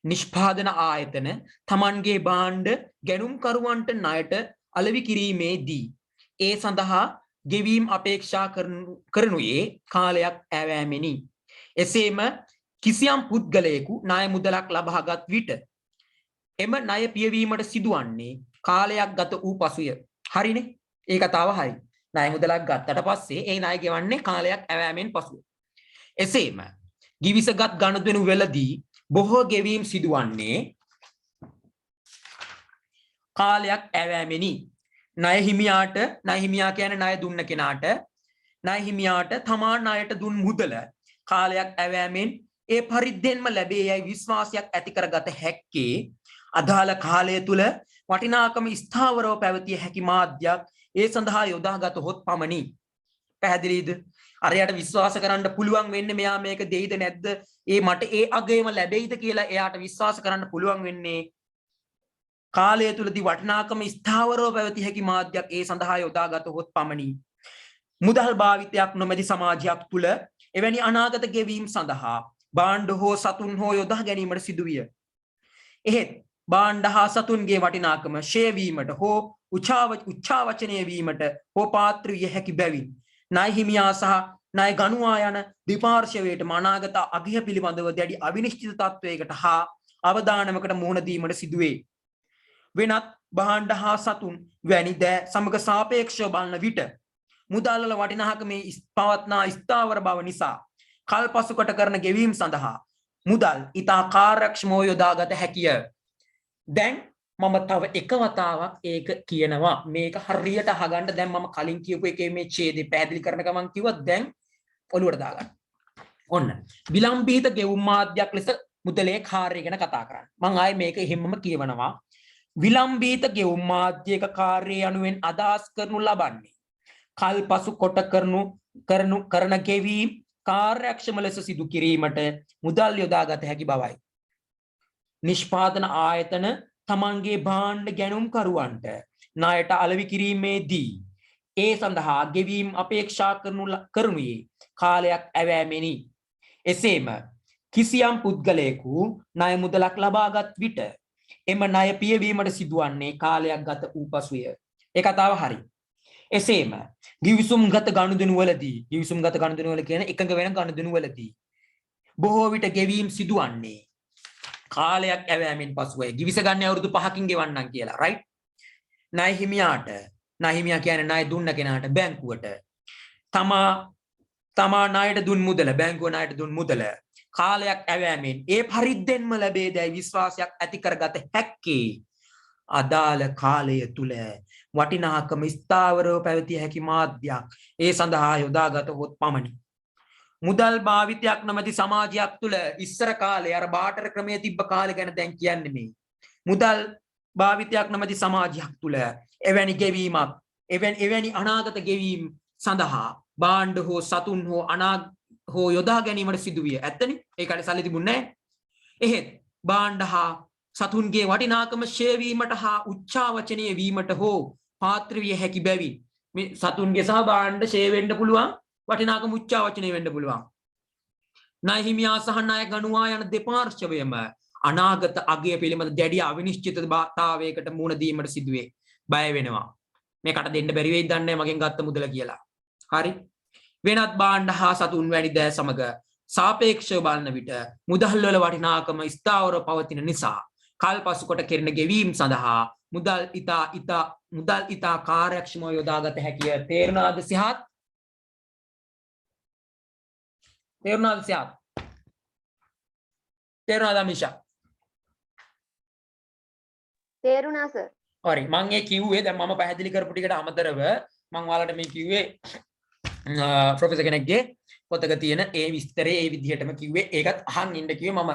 A: නිෂ්පාදන ආයතන තමන්ගේ භාණ්ඩ ගැනුම්කරුවන්ට ණයට අලෙවි කිරීමේදී ඒ සඳහා ගෙවීම් අපේක්ෂා කරනුයේ කාලයක් ඈවෑමෙනි. එසේම කිසියම් පුද්ගලයෙකු ණය මුදලක් ලබාගත් විට එම ණය පියවීමට සිදුවන්නේ කාලයක් ගත වූ පසුය. හරිනේ? ඒ කතාව හරි. ණය මුදලක් ගත්තට පස්සේ ඒ ණය ගෙවන්නේ කාලයක් ඈවෑමෙන් පසුව. එසේම givisගත් ගනුදෙනු වලදී බොහෝ ගෙවීම් සිදුවන්නේ කාලයක් ඈවෑමෙනි. ණය හිමියා කියන්නේ ණය දුන්න කෙනාට ණය හිමියාට තමා ණයට දුන් මුදල කාලයක් ඈවෑමෙන් ඒ පරිද්දෙන්ම ලැබේ යයි විශ්වාසයක් ඇති කරගත හැක්කේ අදාළ කාලය තුල වටිනාකම ස්ථාවරව පැවතිය හැකි මාධ්‍යයක් ඒ සඳහා යොදාගත හොත් පමණි. පැහැදිලිද? අරයට විශ්වාස කරන්න පුළුවන් වෙන්නේ මෙයා මේක දෙයිද නැද්ද? මට ඒ අගයම ලැබෙයිද කියලා එයාට විශ්වාස කරන්න පුළුවන් වෙන්නේ කාලය තුලදී වටිනාකම ස්ථාවරව පැවතිය හැකි මාධ්‍යයක් ඒ සඳහා යොදාගත හොත් පමණි. මුදල් භාවිතයක් නොමැති සමාජයක් තුල එවැනි අනාගත ගෙවීම් සඳහා භාණ්ඩ හෝ සතුන් හෝ යොදා ගැනීමට සිදුවිය. එහෙත් භාණ්ඩ හා සතුන්ගේ වටිනාකම ෂේ වීමට හෝ උච්චාවචනය වීමට හෝ පාත්‍ර විය හැකි බැවින් ණය හිමියා සහ ණය ගනුවා යන දෙපාර්ශ්වයටම අනාගත අගය පිළිබඳව දැඩි අවිනිශ්චිත තත්වයකට හා අවදානමකට මුහුණ දීමට සිදුවේ. වෙනත් භාණ්ඩ හා සතුන් වැනි දෑ සමග සාපේක්ෂව බලන විට මුදල් වල වටිනාකමේ පවත්නා ස්ථාවර බව නිසා කල්පසුකට කරන ගෙවීම් සඳහා මුදල් ඉතා කාර්යක්ෂමව යොදාගත හැකිය. දැන් මම තව එක වතාවක් ඒක කියනවා. මේක හරියට අහගන්න. දැන් මම කලින් කියපු එකේ මේ ඡේදය පැහැදිලි කරන ගමන් කිව්වා. දැන් ඔලුවට දාගන්න. ඔන්න. විලම්භීත ගෙවුම් මාධ්‍යයක් ලෙස මුදලේ කාර්යය ගැන කතා කරන්නේ. මම ආයේ මේක එහෙමම කියවනවා. විලම්භීත ගෙවුම් මාධ්‍යයක කාර්යය යනුවෙන් අදහස් කරනු ලබන්නේ කල්පසු කොට කරන ගෙවීම් කාර්යක්ෂම ලෙස සිදු කිරීමට මුදල් යොදාගත හැකි බවයි. නිෂ්පාදන ආයතන තමන්ගේ භාණ්ඩ ගැනුම්කරුවන්ට ණයට අලෙවි කිරීමේදී ඒ සඳහා ගෙවීම් අපේක්ෂා කරනුයේ කාලයක් ඈවෑමෙනි. එසේම කිසියම් පුද්ගලයෙකු ණය මුදලක් ලබාගත් විට එම ණය පියවීමට සිදුවන්නේ කාලයක් ගත වූ පසුය. ඒ කතාව හරි. එසේම ගිවිසුම්ගත ගනුදෙනු වල කියන එකඟ වෙන ගනුදෙනු වලදී බොහෝ විට ගෙවීම් සිදුවන්නේ කාලයක් ඈවෑමෙන් පසුවයි. ගිවිස ගන්න අවුරුදු 5කින් ගෙවන්නම් කියලා. රයිට්? ණය හිමියා කියන්නේ ණය දුන්න කෙනාට බැංකුවට තමා ණයට දුන් මුදල බැංකුව ණයට දුන් මුදල කාලයක් ඈවෑමෙන් ඒ පරිද්දෙන්ම ලැබේ දැයි විශ්වාසයක් ඇති කරගත හැක්කේ අදාළ කාලය තුල වටිනාකම ස්ථාවරව පැවතිය හැකි මාධ්‍යයක් ඒ සඳහා යොදාගත හොත් පමණි. මුදල් භාවිතයක් නොමැති සමාජයක් තුල ඉස්සර කාලේ අර බාටර් ක්‍රමයේ තිබ්බ කාලේ ගැන දැන් කියන්නේ මේ. මුදල් භාවිතයක් නොමැති සමාජයක් තුල එවැනි ගෙවීමක් එවැනි අනාගත ගෙවීම් සඳහා භාණ්ඩ හෝ සතුන් හෝ යොදා ගැනීමට සිදුවිය. ඇත්තනේ? ඒකට සල්ලි තිබුණේ නැහැ. එහෙත් භාණ්ඩ හා සතුන්ගේ වටිනාකම ෂේ වීමට හා උච්චාවචනීය වීමට හෝ පාත්‍ර විය හැකි බැවින් මේ සතුන්ගේ සහ භාණ්ඩ ෂේ වෙන්න පුළුවන්, වටිනාකම උච්චාවචනීය වෙන්න පුළුවන්. ණය හිමියා සහ ණය ගනුවා යන දෙපාර්ශ්වයම අනාගත අගය පිළිබඳ දැඩි අවිනිශ්චිතතාවයකට මුහුණ දීමට සිදුවේ. බය වෙනවා. මේකට දෙන්න බැරි වෙයිද දන්නේ මගෙන් ගත්ත මුදල කියලා. හරි? වෙනත් භාණ්ඩ හා සතුන් වැනි දෑ සමග සාපේක්ෂව බලන විට මුදල් වල වටිනාකම ස්ථාවරව පවතින නිසා කල්පසු කොට කෙරෙන ගෙවීම් සඳහා මුදල් ඉතා කාර්යක්ෂමව යොදාගත හැකිය. තේරුණාද සිහත්? තේරුණාද මිෂා?
B: තේරුණා සර්.
A: හරි. මම ඒ කිව්වේ දැන් මම පැහැදිලි කරපු ටිකට අමතරව මම ඔයාලට මේ කිව්වේ ප්‍රොෆෙසර් කෙනෙක්ගේ පොතක තියෙන ඒ විස්තරේ ඒ විදිහටම කිව්වේ. ඒකත් අහන් ඉන්න කිව්වේ මම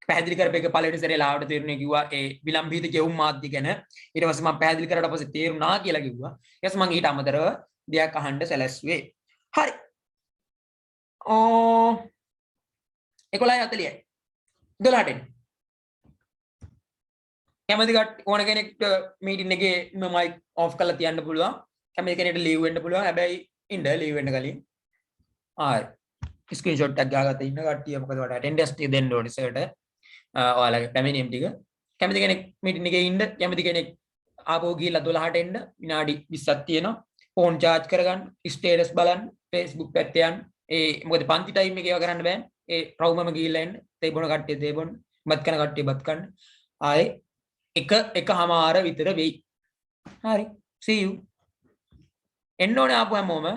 A: පැහැදිලි කරපු එක පළවෙනි සැරේ ලාවට තේරුණේ කිව්වා ඒ විලම්භීත ගෙවුම් මාධ්‍ය ගැන. ඊට පස්සේ මම පැහැදිලි කරලා පස්සේ තේරුණා කියලා කිව්වා. ඊට පස්සේ මම ඊට අමතරව දෙයක් අහන්න සැලැස්සුවේ. හරි. 11:40යි. 12ට එන්න. කැමති ඕන කෙනෙක්ට මීටින් එකේ මයික් ඔෆ් කරලා තියන්න පුළුවන්. කැමති කෙනෙක්ට ලීව් වෙන්න පුළුවන්. හැබැයි ඉන්න ලීව් වෙන්න කලින්. ආයි ස්ක්‍රීන්ෂොට් එකක් ගාගත්ත ඉන්න කට්ටිය මොකද ඔයාලට ඇටෙන්ඩන්ස් ටික දෙන්න ඕනේ සර්ට. ඔයාලගේ පැමිණීම් ටික. කැමති කෙනෙක් මීටින් එකේ ඉන්න, කැමති කෙනෙක් ආපහු ගිහිල්ලා 12ට එන්න විනාඩි 20ක් තියෙනවා. ෆෝන් charge කරගන්න, ස්ටේටස් බලන්න, Facebook පැත්තේ යන්න. මොකද පන්ති ටයිම් එකේ ඒවා කරන්න බෑ. ඒ රවුමම ගිහිල්ලා එන්න. තේ බොන කට්ටිය තේ බොන්න, බත් කන කට්ටිය බත් කන්න. ආයේ එකමාර විතර වෙයි. හරි. see you. එන්න ඕනේ ආපු හැමෝම